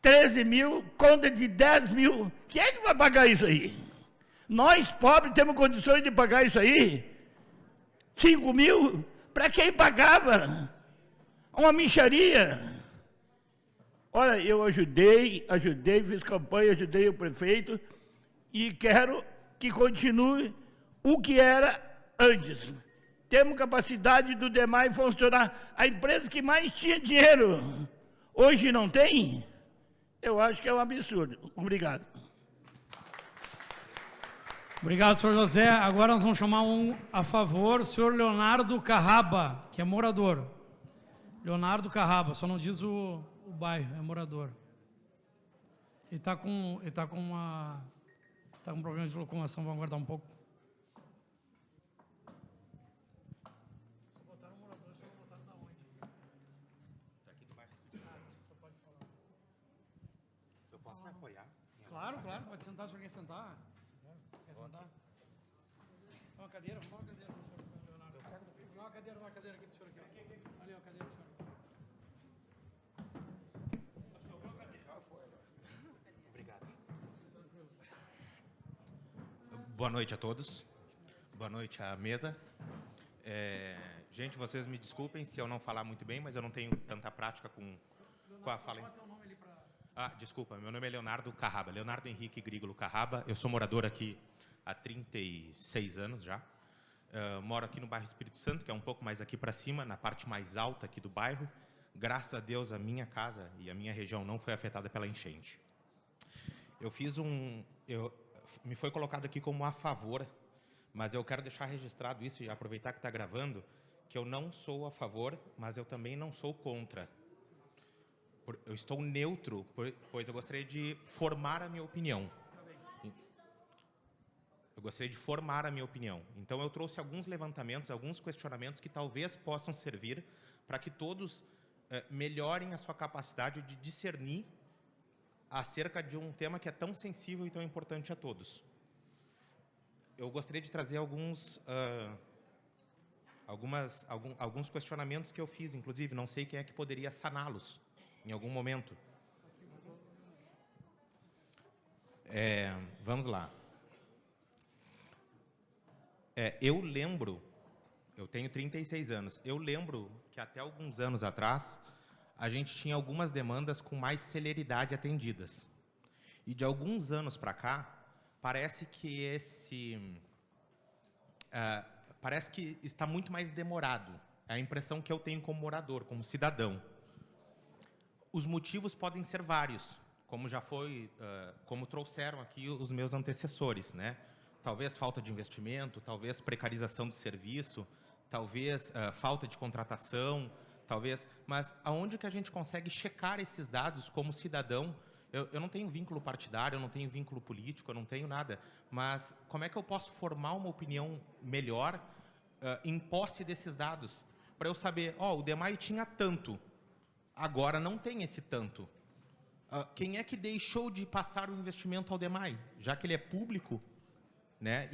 13 mil, conta de 10 mil. Quem é que vai pagar isso aí? Nós, pobres, temos condições de pagar isso aí? 5 mil? Para quem pagava? Uma mixaria. Olha, eu ajudei, fiz campanha, ajudei o prefeito e quero que continue o que era antes. Temos capacidade do DEMAI funcionar. A empresa que mais tinha dinheiro, hoje não tem? Eu acho que é um absurdo. Obrigado. Obrigado, senhor José. Agora nós vamos chamar um a favor, o senhor Leonardo Carraba, que é morador. Leonardo Carraba, só não diz o bairro, é morador. Ele está com um problema de locomoção, vamos aguardar um pouco. Eu posso me apoiar? Claro, pode sentar, se o senhor quer sentar. Quer sentar? Uma cadeira, Leonardo. Uma cadeira aqui do senhor aqui. Ali, uma cadeira do senhor. Obrigado. Boa noite a todos. Boa noite à mesa. Gente, vocês me desculpem se eu não falar muito bem, mas eu não tenho tanta prática com a fala. Desculpa, meu nome é Leonardo Carraba, Leonardo Henrique Grígolo Carraba. Eu sou morador aqui há 36 anos já. Moro aqui no bairro Espírito Santo, que é um pouco mais aqui para cima, na parte mais alta aqui do bairro. Graças a Deus, a minha casa e a minha região não foi afetada pela enchente. Me foi colocado aqui como a favor, mas eu quero deixar registrado isso e aproveitar que está gravando, que eu não sou a favor, mas eu também não sou contra. Eu estou neutro, pois eu gostaria de formar a minha opinião. Então, eu trouxe alguns levantamentos, alguns questionamentos que talvez possam servir para que todos melhorem a sua capacidade de discernir acerca de um tema que é tão sensível e tão importante a todos. Eu gostaria de trazer alguns questionamentos que eu fiz, inclusive, não sei quem é que poderia saná-los em algum momento. Vamos lá. Eu tenho 36 anos, eu lembro que até alguns anos atrás, a gente tinha algumas demandas com mais celeridade atendidas. E de alguns anos para cá, parece que está muito mais demorado. É a impressão que eu tenho como morador, como cidadão. Os motivos podem ser vários, como trouxeram aqui os meus antecessores, né? Talvez falta de investimento, talvez precarização do serviço, talvez falta de contratação, mas aonde que a gente consegue checar esses dados como cidadão? Eu não tenho vínculo partidário, eu não tenho vínculo político, eu não tenho nada, mas como é que eu posso formar uma opinião melhor em posse desses dados? Para eu saber, o DEMAI tinha tanto, agora não tem esse tanto. Quem é que deixou de passar o investimento ao DEMAI? Já que ele é público, né?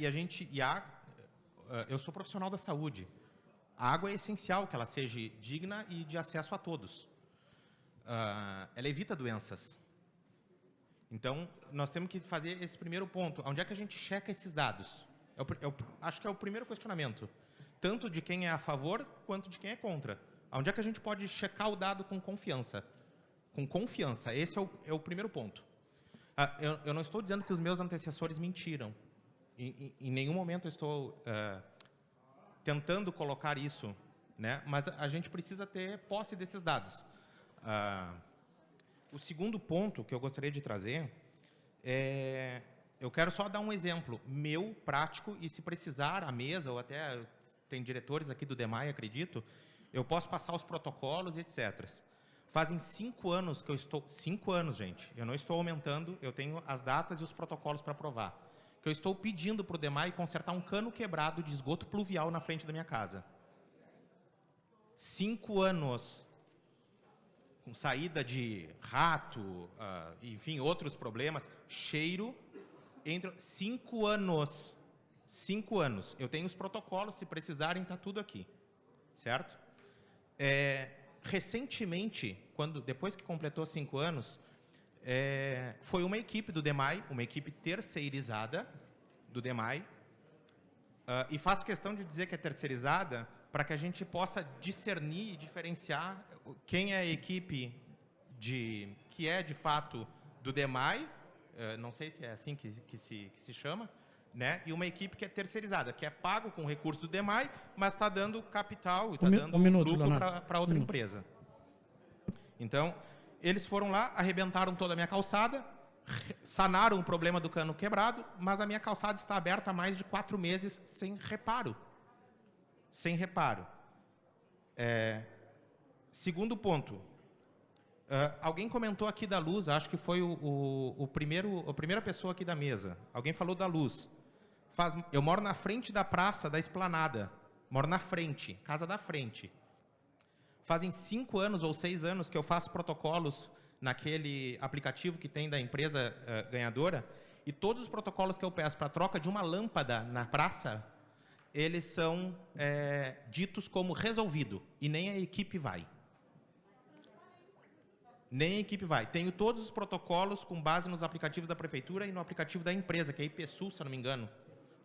Eu sou profissional da saúde. A água é essencial, que ela seja digna e de acesso a todos. Ela evita doenças. Então, nós temos que fazer esse primeiro ponto. Onde é que a gente checa esses dados? Acho que é o primeiro questionamento. Tanto de quem é a favor, quanto de quem é contra. Onde é que a gente pode checar o dado com confiança? Com confiança. Esse é o primeiro ponto. Eu não estou dizendo que os meus antecessores mentiram. Em nenhum momento eu estou tentando colocar isso, né? Mas a gente precisa ter posse desses dados. O segundo ponto que eu gostaria de trazer eu quero só dar um exemplo meu, prático, e se precisar a mesa, ou até tem diretores aqui do DEMAI, acredito, eu posso passar os protocolos e etc. Fazem 5 anos que eu estou... 5 anos, gente. Eu não estou aumentando, eu tenho as datas e os protocolos para provar. Que eu estou pedindo para o DEMAI consertar um cano quebrado de esgoto pluvial na frente da minha casa. 5 anos... com saída de rato, enfim, outros problemas, cheiro, 5 anos. 5 anos. Eu tenho os protocolos, se precisarem, está tudo aqui. Certo? Recentemente, depois que completou 5 anos, foi uma equipe do DEMAI, uma equipe terceirizada do DEMAI, E faço questão de dizer que é terceirizada para que a gente possa discernir e diferenciar quem é a equipe que é, de fato, do DEMAI, não sei se é assim que se chama, né? E uma equipe que é terceirizada, que é pago com recurso do DEMAI, mas está dando capital e está dando lucro para outra empresa. Então, eles foram lá, arrebentaram toda a minha calçada, sanaram o problema do cano quebrado, mas a minha calçada está aberta há mais de 4 meses sem reparo. Sem reparo. Segundo ponto. Alguém comentou aqui da luz, acho que foi a primeira pessoa aqui da mesa. Alguém falou da luz. Eu moro na frente da praça, da Esplanada. Moro na frente, casa da frente. Fazem 5 anos ou 6 anos que eu faço protocolos naquele aplicativo que tem da empresa ganhadora, e todos os protocolos que eu peço para troca de uma lâmpada na praça, eles são ditos como resolvido, e nem a equipe vai. Nem a equipe vai. Tenho todos os protocolos com base nos aplicativos da prefeitura e no aplicativo da empresa, que é a IPSul, se eu não me engano.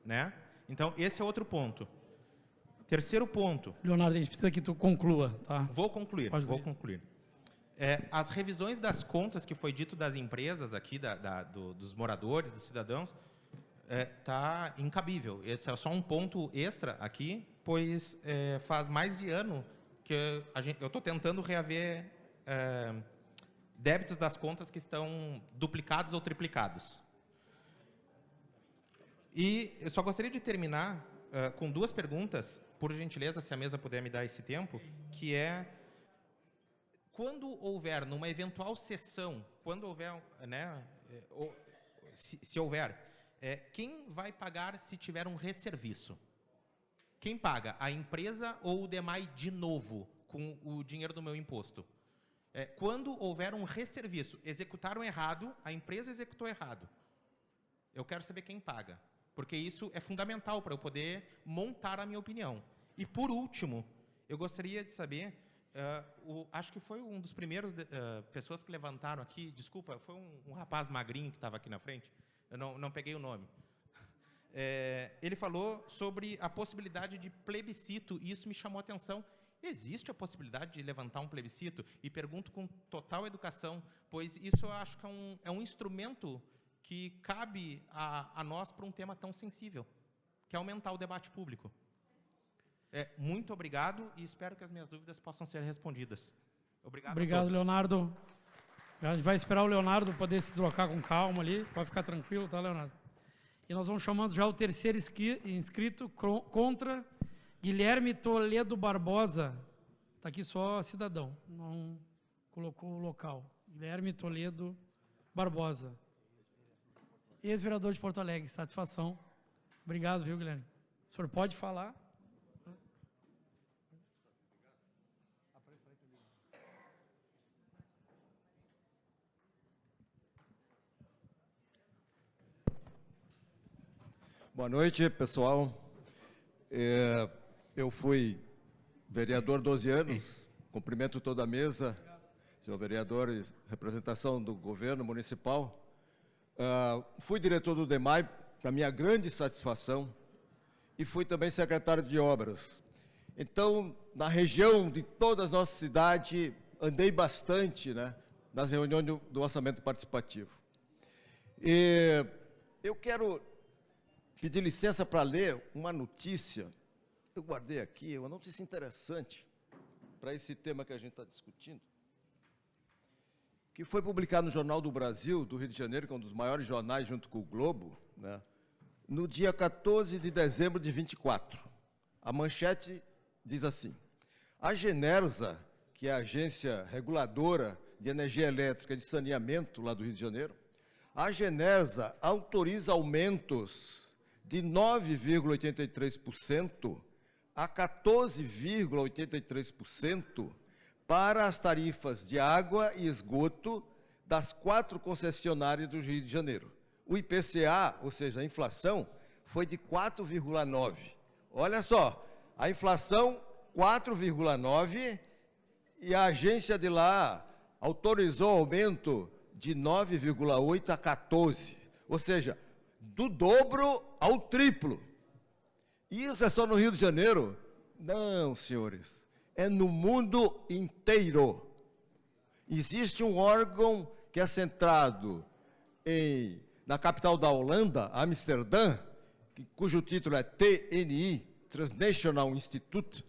Né? Então, esse é outro ponto. Terceiro ponto. Leonardo, a gente precisa que tu conclua, tá? Vou concluir. As revisões das contas que foi dito das empresas aqui, dos moradores, dos cidadãos, está incabível. Esse é só um ponto extra aqui, pois faz mais de ano que eu estou tentando reaver débitos das contas que estão duplicados ou triplicados. E eu só gostaria de terminar com 2 perguntas, por gentileza, se a mesa puder me dar esse tempo, que é: quando houver, numa eventual sessão, quando houver, né, se houver, quem vai pagar se tiver um resserviço? Quem paga? A empresa ou o DEMAI de novo, com o dinheiro do meu imposto? Quando houver um resserviço, executaram errado, a empresa executou errado. Eu quero saber quem paga, porque isso é fundamental para eu poder montar a minha opinião. E, por último, eu gostaria de saber, acho que foi um dos primeiros pessoas que levantaram aqui, desculpa, foi um rapaz magrinho que estava aqui na frente, eu não peguei o nome. Ele falou sobre a possibilidade de plebiscito, e isso me chamou a atenção. Existe a possibilidade de levantar um plebiscito? E pergunto com total educação, pois isso eu acho que é um instrumento que cabe a nós para um tema tão sensível, que é aumentar o debate público. Muito obrigado e espero que as minhas dúvidas possam ser respondidas. Obrigado, Leonardo. A gente vai esperar o Leonardo poder se deslocar com calma ali, pode ficar tranquilo, tá, Leonardo? E nós vamos chamando já o terceiro inscrito contra Guilherme Toledo Barbosa. Está aqui só cidadão, não colocou o local. Guilherme Toledo Barbosa. Ex-vereador de Porto Alegre, satisfação. Obrigado, viu, Guilherme? O senhor pode falar? Boa noite, pessoal. Eu fui vereador 12 anos, cumprimento toda a mesa, senhor vereador e representação do governo municipal. Fui diretor do DEMAI, para minha grande satisfação, e fui também secretário de obras. Então, na região de toda a nossa cidade, andei bastante, né, nas reuniões do orçamento participativo. E eu quero pedir licença para ler uma notícia. Eu guardei aqui, uma notícia interessante para esse tema que a gente está discutindo, que foi publicado no Jornal do Brasil, do Rio de Janeiro, que é um dos maiores jornais junto com o Globo, né, no dia 14 de dezembro de 24. A manchete diz assim: a Genersa, que é a agência reguladora de energia elétrica e de saneamento lá do Rio de Janeiro, a Genersa autoriza aumentos de 9,83% a 14,83% para as tarifas de água e esgoto das 4 concessionárias do Rio de Janeiro. O IPCA, ou seja, a inflação, foi de 4,9%. Olha só, a inflação 4,9% e a agência de lá autorizou aumento de 9,8% a 14%. Ou seja, do dobro ao triplo. E isso é só no Rio de Janeiro? Não, senhores. É no mundo inteiro. Existe um órgão que é centrado na capital da Holanda, Amsterdã, cujo título é TNI, Transnational Institute,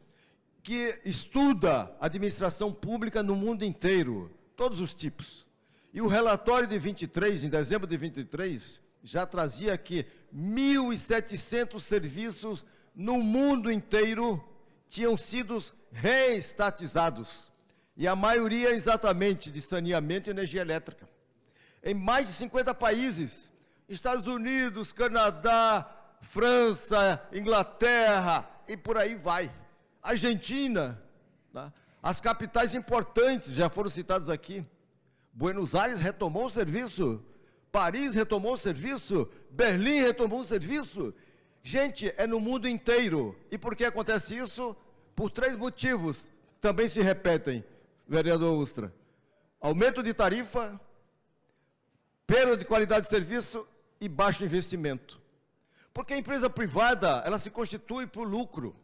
que estuda administração pública no mundo inteiro, todos os tipos. E o relatório de 23, em dezembro de 23, já trazia que 1.700 serviços no mundo inteiro tinham sido reestatizados. E a maioria exatamente de saneamento e energia elétrica. Em mais de 50 países, Estados Unidos, Canadá, França, Inglaterra e por aí vai. Argentina, tá? As capitais importantes já foram citadas aqui. Buenos Aires retomou o serviço, Paris retomou o serviço, Berlim retomou o serviço. Gente, é no mundo inteiro. E por que acontece isso? Por 3 motivos, também se repetem, vereador Ustra. Aumento de tarifa, perda de qualidade de serviço e baixo investimento. Porque a empresa privada, ela se constitui por lucro.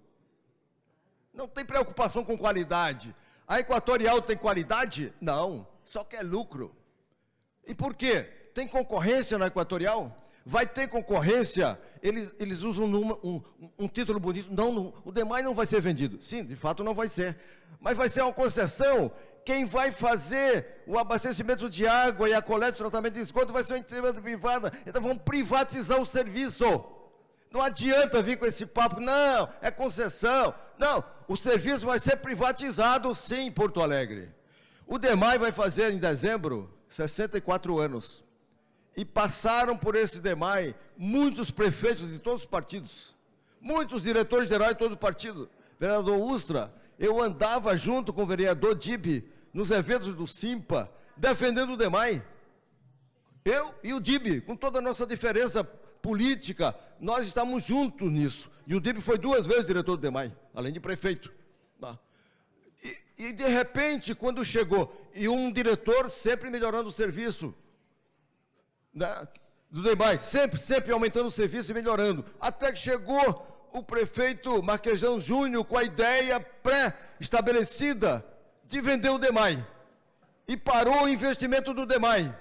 Não tem preocupação com qualidade. A Equatorial tem qualidade? Não, só quer lucro. E por quê? Tem concorrência na Equatorial? Vai ter concorrência? Eles usam um título bonito. Não, o demais não vai ser vendido. Sim, de fato não vai ser. Mas vai ser uma concessão. Quem vai fazer o abastecimento de água e a coleta e tratamento de esgoto vai ser uma empresa privada. Então vamos privatizar o serviço. Não adianta vir com esse papo, não, é concessão. Não, o serviço vai ser privatizado sim em Porto Alegre. O DEMAI vai fazer em dezembro 64 anos. E passaram por esse DEMAI muitos prefeitos de todos os partidos, muitos diretores gerais de todos os partidos. Vereador Ustra, eu andava junto com o vereador Dib nos eventos do Simpa, defendendo o DEMAI. Eu e o Dib, com toda a nossa diferença política, nós estamos juntos nisso. E o Dib foi 2 vezes diretor do DEMAI, além de prefeito. Tá? E de repente, quando chegou, e um diretor sempre melhorando o serviço, né, do DEMAI, sempre aumentando o serviço e melhorando, até que chegou o prefeito Marquejão Júnior com a ideia pré-estabelecida de vender o DEMAI, e parou o investimento do DEMAI.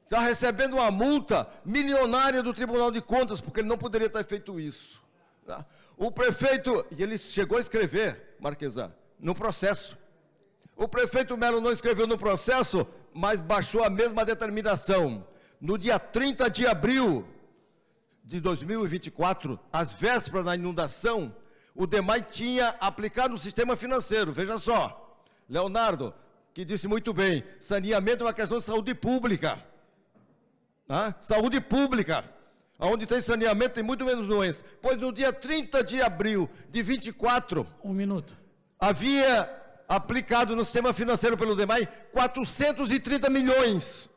Está recebendo uma multa milionária do Tribunal de Contas, porque ele não poderia ter feito isso. Tá? O prefeito, e ele chegou a escrever, Marquesan, no processo. O prefeito Melo não escreveu no processo, mas baixou a mesma determinação. No dia 30 de abril de 2024, às vésperas da inundação, o DEMAI tinha aplicado um sistema financeiro. Veja só, Leonardo, que disse muito bem, saneamento é uma questão de saúde pública. Saúde pública. Onde tem saneamento tem muito menos doenças. Pois no dia 30 de abril de 24... havia aplicado no sistema financeiro pelo DEMAI 430 milhões.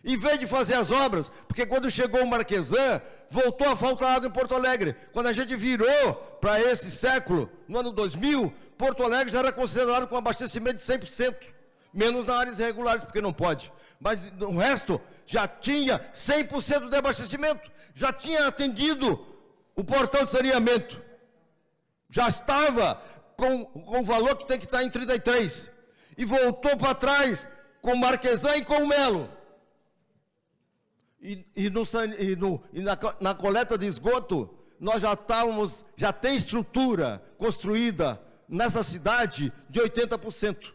Em vez de fazer as obras, porque quando chegou o Marquesan, voltou a faltar água em Porto Alegre. Quando a gente virou para esse século, no ano 2000, Porto Alegre já era considerado com abastecimento de 100%, menos nas áreas irregulares, porque não pode. Mas no resto, já tinha 100% de abastecimento, já tinha atendido o portão de saneamento. Já estava com o valor que tem que estar em 33, e voltou para trás com o Marquesan e com o Melo. Na coleta de esgoto, nós já tem estrutura construída nessa cidade de 80%.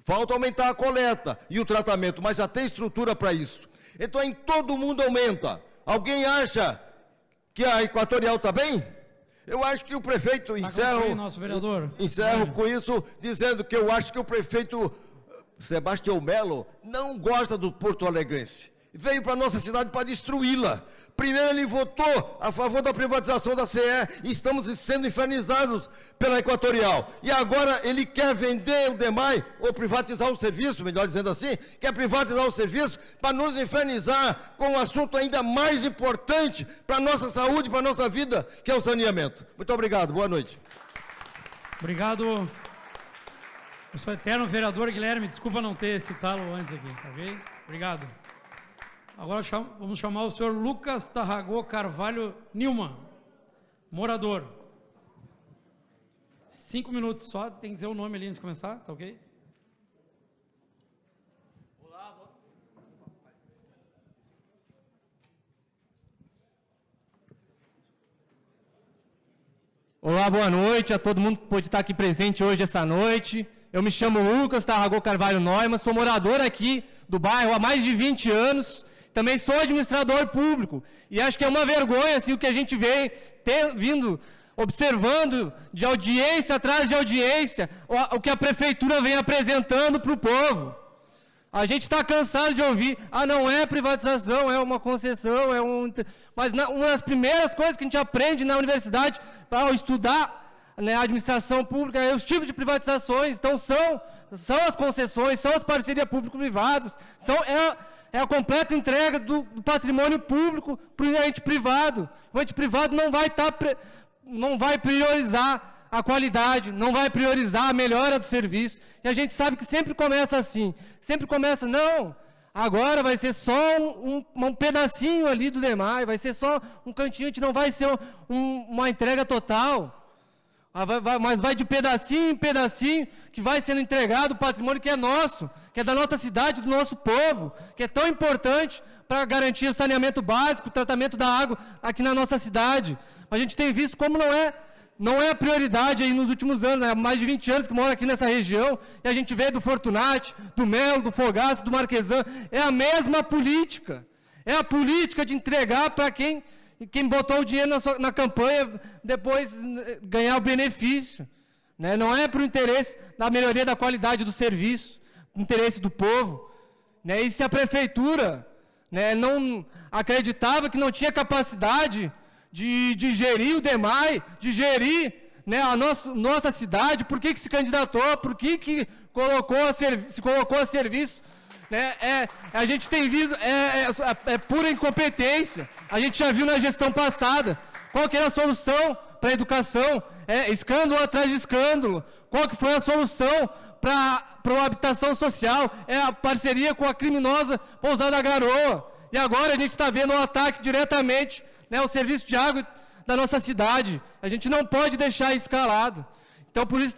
Falta aumentar a coleta e o tratamento, mas já tem estrutura para isso. Então, em todo mundo aumenta. Alguém acha que a Equatorial está bem? Eu acho que o prefeito, encerro com isso, dizendo que eu acho que o prefeito Sebastião Melo não gosta do Porto Alegrense. Veio para a nossa cidade para destruí-la. Primeiro ele votou a favor da privatização da CE, e estamos sendo infernizados pela Equatorial. E agora ele quer vender o DEMAI, ou privatizar o serviço, melhor dizendo assim, quer privatizar o serviço para nos infernizar com um assunto ainda mais importante para a nossa saúde, para a nossa vida, que é o saneamento. Muito obrigado, boa noite. Obrigado. Eu sou eterno vereador Guilherme, desculpa não ter citado antes aqui, ok? Obrigado. Agora vamos chamar o senhor Lucas Tarragó Carvalho Nilman. Morador. 5 minutos só, tem que dizer o nome ali antes de começar, tá ok? Olá, boa noite a todo mundo que pôde estar aqui presente hoje, essa noite. Eu me chamo Lucas Tarragó Carvalho Neumann, sou morador aqui do bairro há mais de 20 anos, também sou administrador público, e acho que é uma vergonha assim, o que a gente vem vindo observando de audiência atrás de audiência, o que a prefeitura vem apresentando para o povo. A gente está cansado de ouvir, não é privatização, é uma concessão, mas uma das primeiras coisas que a gente aprende na universidade, ao estudar, né, a administração pública, é os tipos de privatizações. Então, são as concessões, são as parcerias público-privadas, é a completa entrega do patrimônio público para o ente privado. O ente privado não vai priorizar a qualidade, não vai priorizar a melhora do serviço. E a gente sabe que sempre começa assim, não, agora vai ser só um pedacinho ali do DEMAI, vai ser só um cantinho, a gente não vai ser uma entrega total. Mas vai de pedacinho em pedacinho que vai sendo entregado o patrimônio que é nosso, que é da nossa cidade, do nosso povo, que é tão importante para garantir o saneamento básico, o tratamento da água aqui na nossa cidade. A gente tem visto como não é a prioridade aí nos últimos anos, né? Há mais de 20 anos que moro aqui nessa região, e a gente vê do Fortunati, do Melo, do Fogaça, do Marquesan, é a mesma política. É a política de entregar para quem botou o dinheiro na campanha, depois ganhar o benefício. Né? Não é para o interesse da melhoria da qualidade do serviço, interesse do povo. Né? E se a prefeitura, né, não acreditava que não tinha capacidade de gerir o DEMAI, de gerir, né, a nossa cidade, por que se candidatou, por que se colocou a serviço, né? A gente tem visto, é pura incompetência. A gente já viu na gestão passada qual que era a solução para a educação, escândalo atrás de escândalo. Qual que foi a solução para a habitação social? É a parceria com a criminosa Pousada Garoa. E agora a gente está vendo um ataque diretamente, né, ao serviço de água da nossa cidade. A gente não pode deixar isso calado. Então, por isso,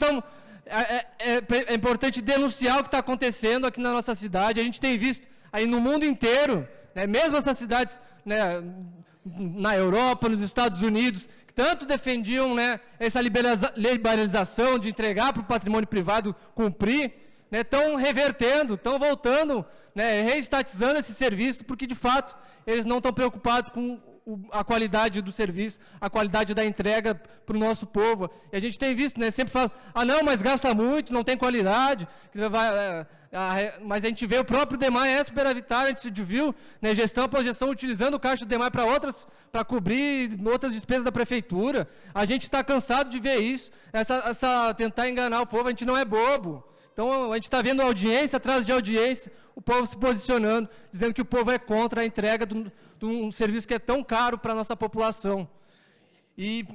é importante denunciar o que está acontecendo aqui na nossa cidade. A gente tem visto aí no mundo inteiro, né, mesmo essas cidades, né, na Europa, nos Estados Unidos, que tanto defendiam, né, essa liberalização de entregar para o patrimônio privado cumprir, né, estão revertendo, estão voltando, né, reestatizando esse serviço, porque, de fato, eles não estão preocupados com a qualidade do serviço, a qualidade da entrega para o nosso povo. E a gente tem visto, né, sempre fala, não, mas gasta muito, não tem qualidade, mas a gente vê o próprio DEMAI é superavitário, a gente viu, né, gestão após gestão, utilizando o caixa do DEMAI para cobrir outras despesas da prefeitura. A gente está cansado de ver isso, tentar enganar o povo, a gente não é bobo. Então, a gente está vendo audiência atrás de audiência, o povo se posicionando, dizendo que o povo é contra a entrega de um serviço que é tão caro para a nossa população. E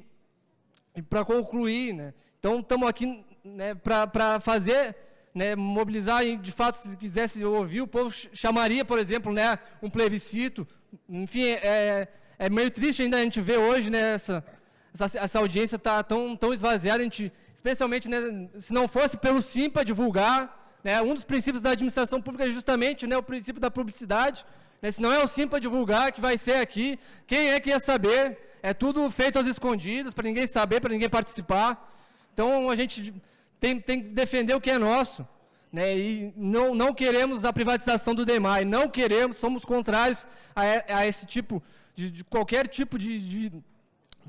para concluir, né, então estamos aqui, né, para fazer, né, mobilizar, e de fato, se quisesse ouvir, o povo chamaria, por exemplo, né, um plebiscito. Enfim, é meio triste ainda a gente ver hoje, né, essa audiência está tão esvaziada, a gente, especialmente, né, se não fosse pelo Simpa divulgar, né, um dos princípios da administração pública é justamente, né, o princípio da publicidade. Né, se não é o Simpa divulgar que vai ser aqui, quem é que ia saber? É tudo feito às escondidas, para ninguém saber, para ninguém participar. Então, a gente tem que defender o que é nosso. Né, e não queremos a privatização do DEMAI, não queremos, somos contrários a esse tipo, de qualquer tipo de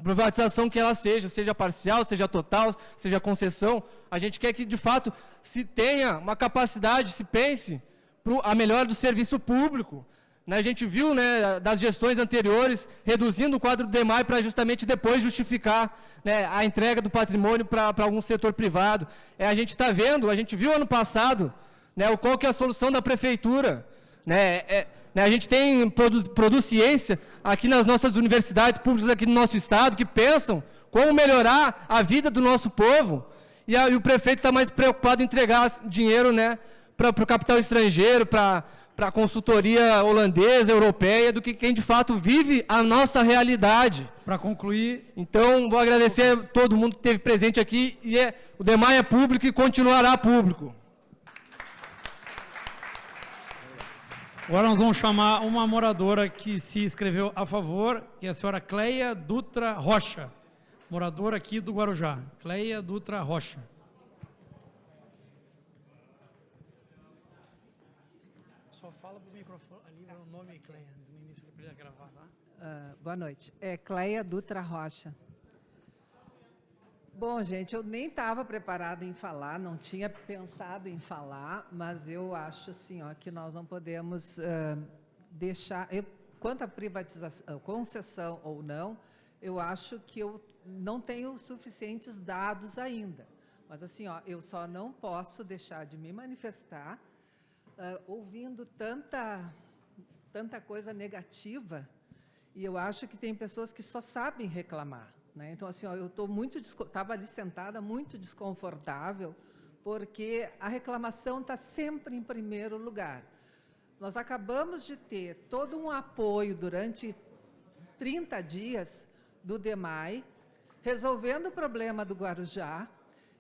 privatização que ela seja parcial, seja total, seja concessão. A gente quer que, de fato, se tenha uma capacidade, se pense a melhora do serviço público. Né, a gente viu, né, das gestões anteriores, reduzindo o quadro do DEMAI para justamente depois justificar, né, a entrega do patrimônio para algum setor privado. A gente está vendo, a gente viu ano passado, né, qual que é a solução da prefeitura. Né, a gente produz ciência aqui nas nossas universidades públicas aqui no nosso estado, que pensam como melhorar a vida do nosso povo, e o prefeito está mais preocupado em entregar dinheiro, né, para o capital estrangeiro, para para a consultoria holandesa, europeia, do que quem de fato vive a nossa realidade. Para concluir... Então, vou agradecer a todo mundo que esteve presente aqui, e o DEMAI é público e continuará público. Agora nós vamos chamar uma moradora que se inscreveu a favor, que é a senhora Cleia Dutra Rocha, moradora aqui do Guarujá. Cleia Dutra Rocha. Só fala para o microfone, ali o nome é Cleia, no início eu podia gravar, tá? Boa noite. É Cleia Dutra Rocha. Bom, gente, eu nem estava preparada em falar, não tinha pensado em falar, mas eu acho assim, ó, que nós não podemos deixar... quanto à privatização, concessão ou não, eu acho que eu não tenho suficientes dados ainda. Mas assim, ó, eu só não posso deixar de me manifestar ouvindo tanta coisa negativa, e eu acho que tem pessoas que só sabem reclamar. Né? Então, assim, ó, eu estava ali sentada muito desconfortável, porque a reclamação está sempre em primeiro lugar. Nós acabamos de ter todo um apoio durante 30 dias do DEMAI, resolvendo o problema do Guarujá,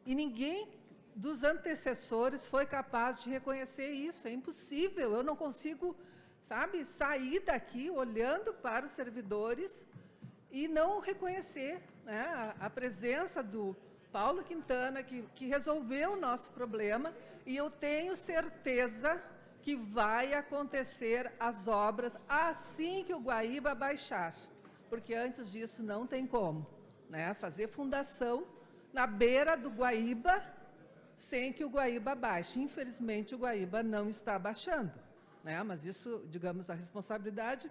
e ninguém dos antecessores foi capaz de reconhecer isso. É impossível, eu não consigo, sabe, sair daqui olhando para os servidores e não reconhecer, né, a presença do Paulo Quintana, que resolveu o nosso problema, e eu tenho certeza que vai acontecer as obras assim que o Guaíba baixar, porque antes disso não tem como, né, fazer fundação na beira do Guaíba sem que o Guaíba baixe. Infelizmente, o Guaíba não está baixando, né, mas isso, digamos, a responsabilidade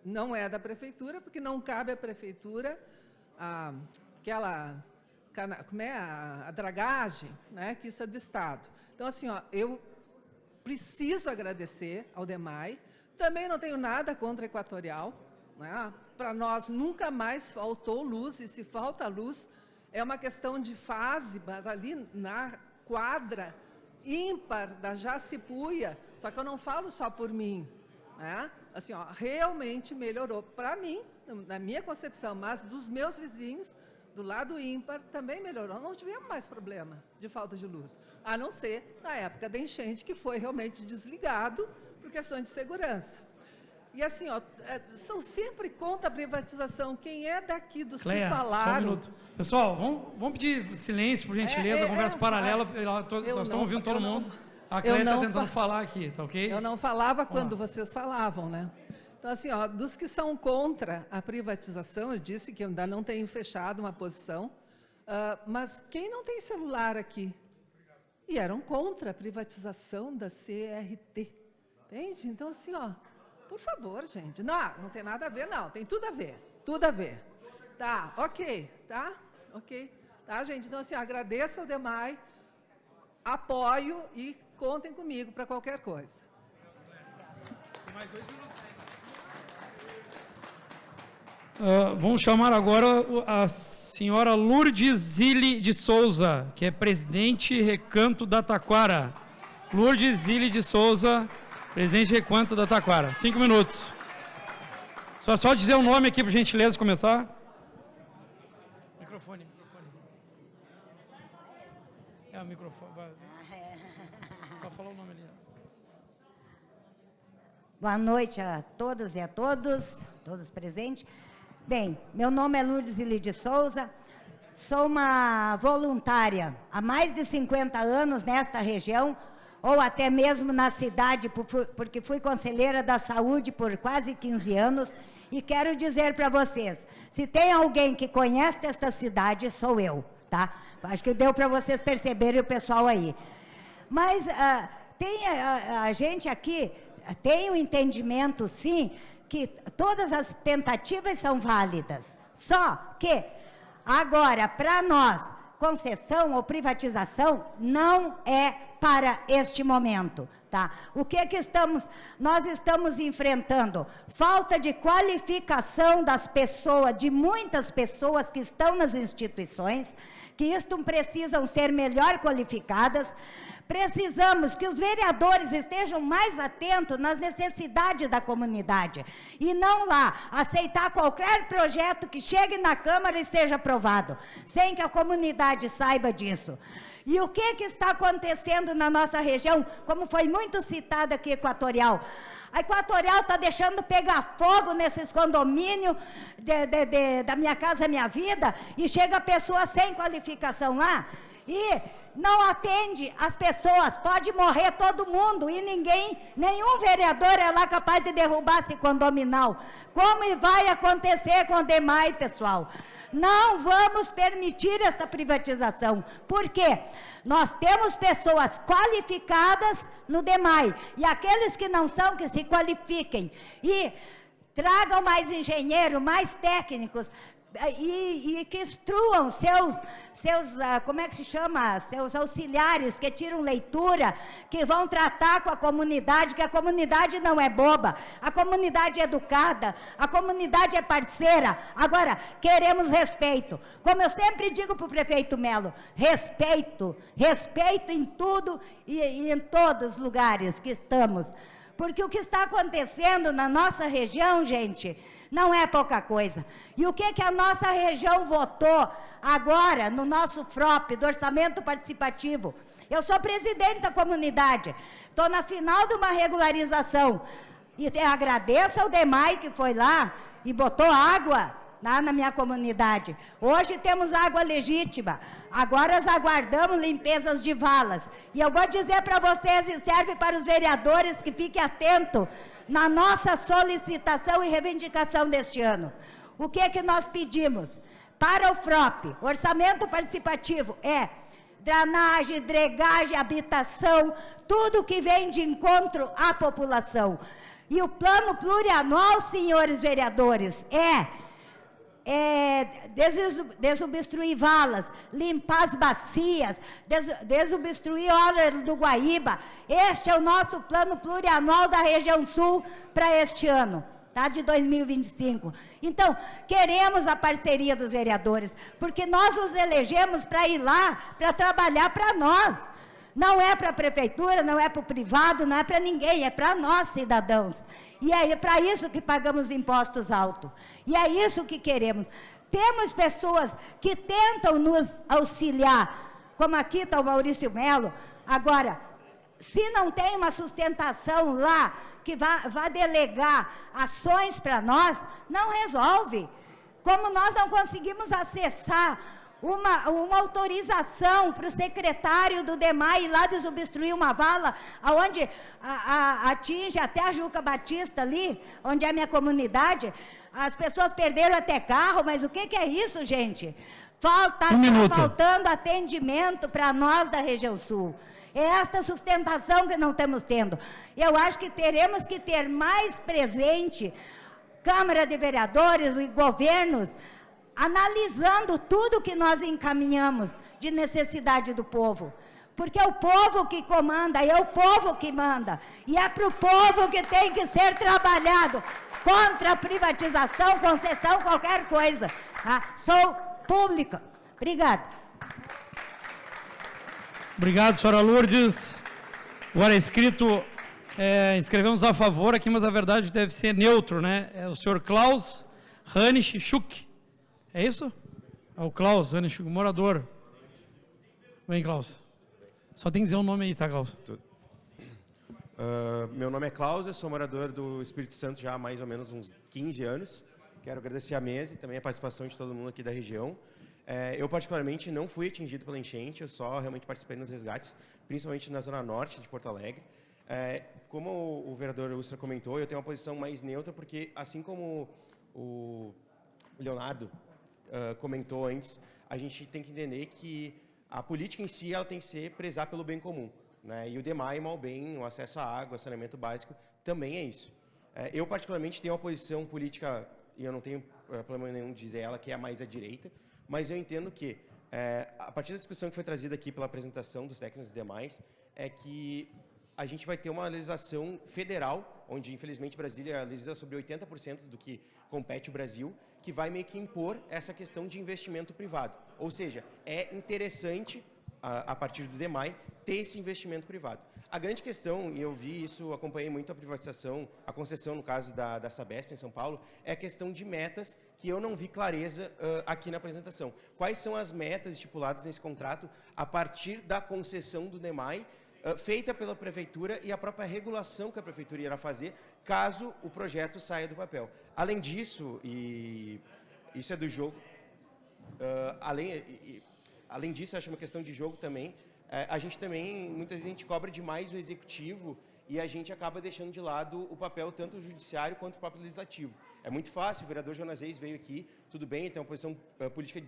não é da prefeitura, porque não cabe à prefeitura a dragagem, né, que isso é do Estado. Então, assim, ó, eu preciso agradecer ao DEMAI, também não tenho nada contra a Equatorial, né, para nós nunca mais faltou luz, e se falta luz, é uma questão de fase, mas ali na quadra ímpar da Jacipuia, só que eu não falo só por mim, né? Assim, ó, realmente melhorou para mim, na minha concepção, mas dos meus vizinhos, do lado ímpar, também melhorou. Não tivemos mais problema de falta de luz, a não ser na época da enchente, que foi realmente desligado por questões de segurança. E assim, ó, são sempre contra a privatização. Quem é daqui dos Cleia, que falaram... só um minuto. Pessoal, vamos pedir silêncio, por gentileza, conversa paralela, nós estamos ouvindo todo mundo. A Cleia está tentando falar aqui, tá ok? Eu não falava quando vocês falavam, né? Então, assim, ó, dos que são contra a privatização, eu disse que eu ainda não tenho fechado uma posição, mas quem não tem celular aqui? E eram contra a privatização da CRT, entende? Então, assim, ó, por favor, gente, não tem nada a ver, não, tem tudo a ver, tudo a ver. Tá, ok, tá? Ok. Tá, gente? Então, assim, agradeço ao DEMAI, apoio e contem comigo para qualquer coisa. Mais 2 minutos. Vamos chamar agora a senhora Lourdes Zilli de Souza, que é presidente Recanto da Taquara. Lourdes Zilli de Souza, presidente Recanto da Taquara. 5 minutos. Só dizer o nome aqui, por gentileza, começar. Microfone. O microfone. Só falar o nome ali. Boa noite a todas e a todos presentes. Bem, meu nome é Lourdes Zilli de Souza, sou uma voluntária há mais de 50 anos nesta região, ou até mesmo na cidade, porque fui conselheira da saúde por quase 15 anos, e quero dizer para vocês, se tem alguém que conhece essa cidade, sou eu, tá? Acho que deu para vocês perceberem o pessoal aí. Mas a gente aqui tem o entendimento, sim, que todas as tentativas são válidas. Só que, agora, para nós, concessão ou privatização não é para este momento, tá? O que nós estamos enfrentando? Falta de qualificação das pessoas, de muitas pessoas que estão nas instituições, que isto precisam ser melhor qualificadas. Precisamos que os vereadores estejam mais atentos nas necessidades da comunidade e não lá aceitar qualquer projeto que chegue na Câmara e seja aprovado, sem que a comunidade saiba disso. E o que está acontecendo na nossa região, como foi muito citado aqui, Equatorial? A Equatorial está deixando pegar fogo nesses condomínios da Minha Casa Minha Vida, e chega a pessoa sem qualificação lá e não atende as pessoas, pode morrer todo mundo e nenhum vereador é lá capaz de derrubar esse condominal. Como vai acontecer com o DEMAI, pessoal? Não vamos permitir esta privatização. Por quê? Nós temos pessoas qualificadas no DEMAI, e aqueles que não são, que se qualifiquem e tragam mais engenheiros, mais técnicos, e que instruam seus como é que se chama? Seus auxiliares, que tiram leitura, que vão tratar com a comunidade, que a comunidade não é boba, a comunidade é educada, a comunidade é parceira. Agora, queremos respeito. Como eu sempre digo para o prefeito Melo, respeito em tudo e em todos os lugares que estamos. Porque o que está acontecendo na nossa região, gente, não é pouca coisa. E o que a nossa região votou agora no nosso FROP, do Orçamento Participativo? Eu sou presidente da comunidade, estou na final de uma regularização, e agradeço ao DEMAI que foi lá e botou água lá na minha comunidade. Hoje temos água legítima, agora nós aguardamos limpezas de valas. E eu vou dizer para vocês, e serve para os vereadores que fiquem atentos na nossa solicitação e reivindicação deste ano. O que nós pedimos? Para o FROP, Orçamento Participativo, é drenagem, dregagem, habitação, tudo que vem de encontro à população. E o plano plurianual, senhores vereadores, desobstruir valas, limpar as bacias, desobstruir horas do Guaíba. Este é o nosso plano plurianual da região sul para este ano, tá? De 2025. Então, queremos a parceria dos vereadores, porque nós os elegemos para ir lá, para trabalhar para nós. Não é para a prefeitura, não é para o privado, não é para ninguém, é para nós, cidadãos. E é para isso que pagamos impostos altos. E é isso que queremos. Temos pessoas que tentam nos auxiliar, como aqui está o Maurício Melo. Agora, se não tem uma sustentação lá, que vá delegar ações para nós, não resolve. Como nós não conseguimos acessar uma autorização para o secretário do DEMAI ir lá desobstruir uma vala, onde atinge até a Juca Batista ali, onde é a minha comunidade. As pessoas perderam até carro, mas o que é isso, gente? Está faltando atendimento para nós da região sul. É esta sustentação que não estamos tendo. Eu acho que teremos que ter mais presente Câmara de Vereadores e governos, analisando tudo que nós encaminhamos de necessidade do povo. Porque é o povo que comanda, é o povo que manda. E é para o povo que tem que ser trabalhado contra a privatização, concessão, qualquer coisa. Sou pública. Obrigada. Obrigado, senhora Lourdes. Agora escrevemos a favor aqui, mas a verdade deve ser neutro, né? É o senhor Klaus Hanisch Schuck. É isso? É o Klaus Hanisch, morador. Vem, Klaus. Só tem que dizer o nome aí, tá, Klaus? Meu nome é Klaus, eu sou morador do Espírito Santo já há mais ou menos uns 15 anos. Quero agradecer a mesa e também a participação de todo mundo aqui da região. Eu, particularmente, não fui atingido pela enchente, eu só realmente participei nos resgates, principalmente na zona norte de Porto Alegre. Como o vereador Ustra comentou, eu tenho uma posição mais neutra, porque, assim como o Leonardo comentou antes, a gente tem que entender que a política em si ela tem que ser prezar pelo bem comum, né? E o DEMAI, mal bem, o acesso à água, saneamento básico, também é isso. Eu, particularmente, tenho uma posição política, e eu não tenho problema nenhum de dizer ela, que é a mais à direita, mas eu entendo que, a partir da discussão que foi trazida aqui pela apresentação dos técnicos e demais, é que a gente vai ter uma legislação federal, onde, infelizmente, Brasília legisla sobre 80% do que compete o Brasil, que vai meio que impor essa questão de investimento privado. Ou seja, é interessante, a partir do DEMAI, ter esse investimento privado. A grande questão, e eu vi isso, acompanhei muito a privatização, a concessão, no caso da Sabesp, em São Paulo, é a questão de metas, que eu não vi clareza aqui na apresentação. Quais são as metas estipuladas nesse contrato a partir da concessão do DEMAI, feita pela Prefeitura e a própria regulação que a Prefeitura irá fazer, caso o projeto saia do papel. Além disso, e isso é do jogo, além disso, acho uma questão de jogo também, a gente também, muitas vezes a gente cobra demais o executivo e a gente acaba deixando de lado o papel tanto do judiciário quanto do próprio legislativo. É muito fácil, o vereador Jonas Reis veio aqui, tudo bem, ele tem uma posição política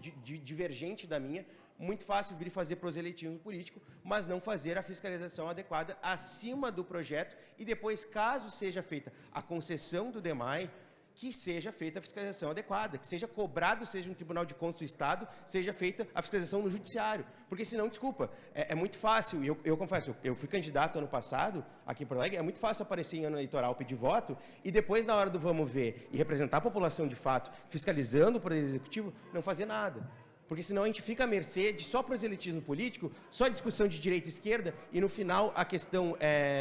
divergente da minha, muito fácil vir fazer proselitismo político, mas não fazer a fiscalização adequada acima do projeto e depois, caso seja feita a concessão do DEMAI, que seja feita a fiscalização adequada, que seja cobrado, seja no Tribunal de Contas do Estado, seja feita a fiscalização no Judiciário. Porque senão, desculpa, é muito fácil, e eu confesso, eu fui candidato ano passado, aqui em Porto Alegre, é muito fácil aparecer em ano eleitoral, pedir voto, e depois, na hora do vamos ver, e representar a população de fato, fiscalizando o Poder Executivo, não fazer nada. Porque senão a gente fica à mercê de só proselitismo político, só discussão de direita e esquerda, e no final a questão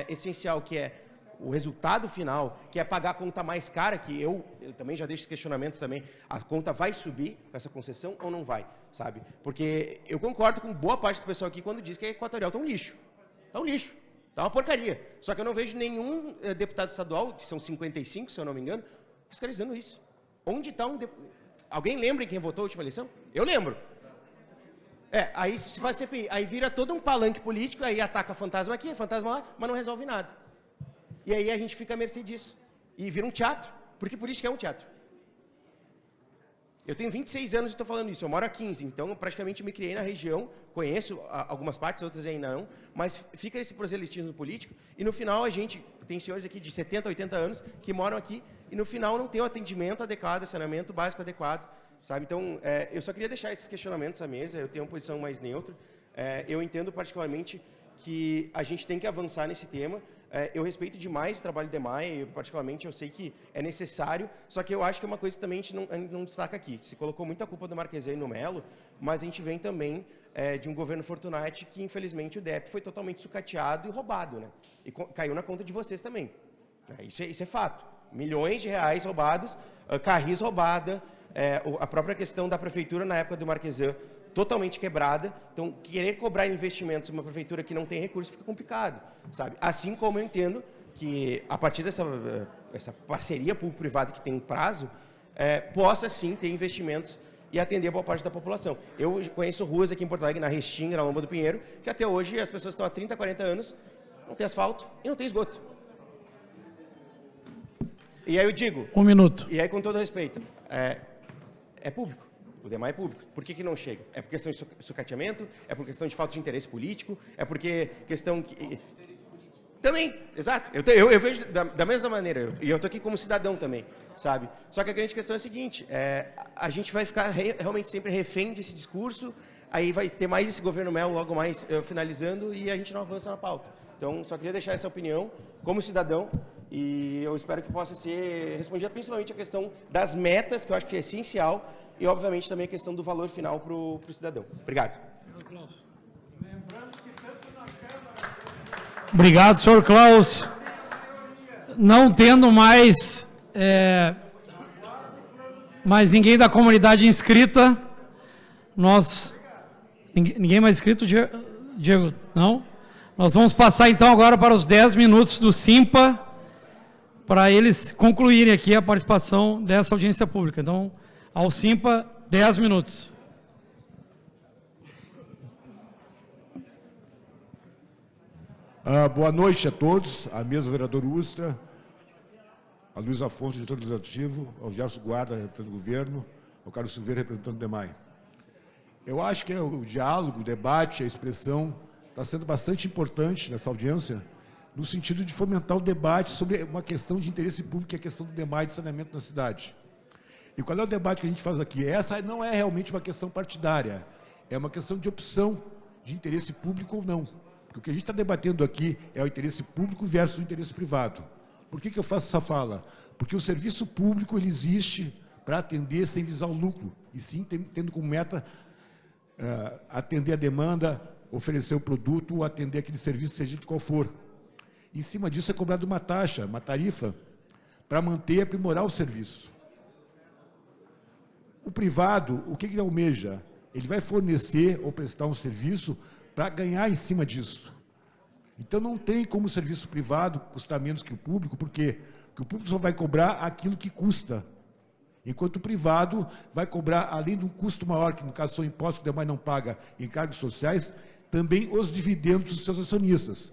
essencial, que é o resultado final, que é pagar a conta mais cara, que eu também já deixo esse questionamento também, a conta vai subir com essa concessão ou não vai, sabe? Porque eu concordo com boa parte do pessoal aqui quando diz que a Equatorial está um lixo. Está um lixo, está uma porcaria. Só que eu não vejo nenhum deputado estadual, que são 55, se eu não me engano, fiscalizando isso. Onde está um deputado? Alguém lembra quem votou a última eleição? Eu lembro. Aí se faz CPI, aí vira todo um palanque político, aí ataca fantasma aqui, fantasma lá, mas não resolve nada. E aí a gente fica à mercê disso. E vira um teatro, porque por isso que é um teatro. Eu tenho 26 anos e estou falando isso, eu moro há 15, então eu praticamente me criei na região, conheço algumas partes, outras ainda não, mas fica esse proselitismo político, e no final a gente, tem senhores aqui de 70, 80 anos, que moram aqui, e no final não tem o atendimento adequado, saneamento básico adequado, sabe? Então, eu só queria deixar esses questionamentos à mesa, eu tenho uma posição mais neutra, eu entendo particularmente que a gente tem que avançar nesse tema. Eu respeito demais o trabalho do DEMAI, particularmente eu sei que é necessário, só que eu acho que é uma coisa que também a gente não destaca aqui. Se colocou muita culpa do Marquesan e no Melo, mas a gente vem também de um governo Fortunati que, infelizmente, o DEP foi totalmente sucateado e roubado, né? E caiu na conta de vocês também. Isso é fato. Milhões de reais roubados, Carris roubada, a própria questão da prefeitura na época do Marquesan totalmente quebrada, então querer cobrar investimentos em uma prefeitura que não tem recursos fica complicado, sabe? Assim como eu entendo que a partir dessa parceria público-privada que tem um prazo, possa sim ter investimentos e atender a boa parte da população. Eu conheço ruas aqui em Porto Alegre, na Restinga, na Lomba do Pinheiro, que até hoje as pessoas estão há 30, 40 anos, não tem asfalto e não tem esgoto. E aí eu digo... Um minuto. E aí, com todo respeito, é público. O DEMAI é público. Por que não chega? É por questão de sucateamento? É por questão de falta de interesse político? É porque questão... Também, exato. Eu vejo da mesma maneira. E eu estou aqui como cidadão também, sabe? Só que a grande questão é a seguinte, a gente vai ficar realmente sempre refém desse discurso, aí vai ter mais esse governo Melo logo mais finalizando e a gente não avança na pauta. Então, só queria deixar essa opinião como cidadão e eu espero que possa ser respondida principalmente a questão das metas, que eu acho que é essencial, e, obviamente, também a questão do valor final para o cidadão. Obrigado. Obrigado, senhor Klaus. Não tendo mais ninguém da comunidade inscrita, ninguém mais inscrito, Diego? Não? Nós vamos passar, então, agora para os 10 minutos do Simpa, para eles concluírem aqui a participação dessa audiência pública. Então, ao Simpa, 10 minutos. Boa noite a todos, a mesa do vereador Ustra, a Luiz Afonso, diretor legislativo, ao Gerson Guarda, representante do governo, ao Carlos Silveira, representante do DEMAI. Eu acho que o diálogo, o debate, a expressão está sendo bastante importante nessa audiência, no sentido de fomentar o debate sobre uma questão de interesse público, que é a questão do DEMAI de saneamento na cidade. E qual é o debate que a gente faz aqui? Essa não é realmente uma questão partidária, é uma questão de opção de interesse público ou não. Porque o que a gente está debatendo aqui é o interesse público versus o interesse privado. Por que eu faço essa fala? Porque o serviço público ele existe para atender sem visar o lucro, e sim tendo como meta atender a demanda, oferecer o produto ou atender aquele serviço, seja de qual for. Em cima disso é cobrado uma taxa, uma tarifa, para manter e aprimorar o serviço. O privado, o que ele almeja? Ele vai fornecer ou prestar um serviço para ganhar em cima disso. Então, não tem como o serviço privado custar menos que o público, porque o público só vai cobrar aquilo que custa, enquanto o privado vai cobrar, além de um custo maior, que no caso são impostos que o demais não paga, encargos sociais, também os dividendos dos seus acionistas.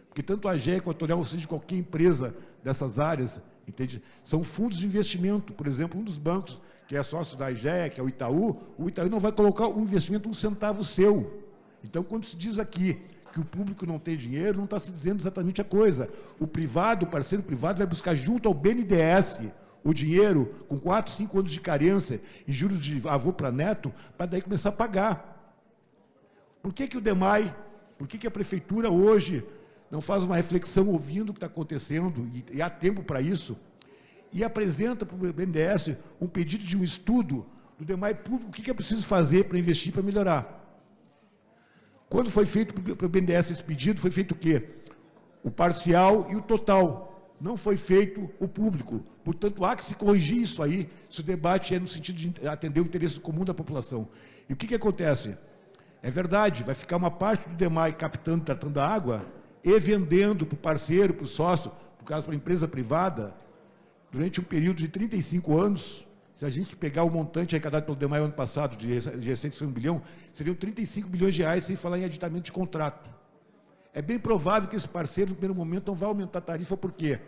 Porque tanto a AGE quanto a Equatorial, ou seja, qualquer empresa dessas áreas, entende? São fundos de investimento. Por exemplo, um dos bancos que é sócio da AGE, que é o Itaú não vai colocar um investimento um centavo seu. Então, quando se diz aqui que o público não tem dinheiro, não está se dizendo exatamente a coisa. O privado, o parceiro privado, vai buscar junto ao BNDES o dinheiro com 4, 5 anos de carência e juros de avô para neto, para daí começar a pagar. Por que o DEMAI, por que a prefeitura hoje não faz uma reflexão ouvindo o que está acontecendo, e há tempo para isso, e apresenta para o BNDES um pedido de um estudo do DEMAI público, o que é preciso fazer para investir, para melhorar? Quando foi feito para o BNDES esse pedido, foi feito o quê? O parcial e o total. Não foi feito o público. Portanto, há que se corrigir isso aí, se o debate é no sentido de atender o interesse comum da população. E o que acontece? É verdade, vai ficar uma parte do DEMAI captando, tratando a água, e vendendo para o parceiro, para o sócio, no caso para a empresa privada, durante um período de 35 anos. Se a gente pegar o montante arrecadado pelo DEMAI ano passado, de receitas foi 1 bilhão, seriam 35 bilhões de reais, sem falar em aditamento de contrato. É bem provável que esse parceiro, no primeiro momento, não vai aumentar a tarifa. Por quê?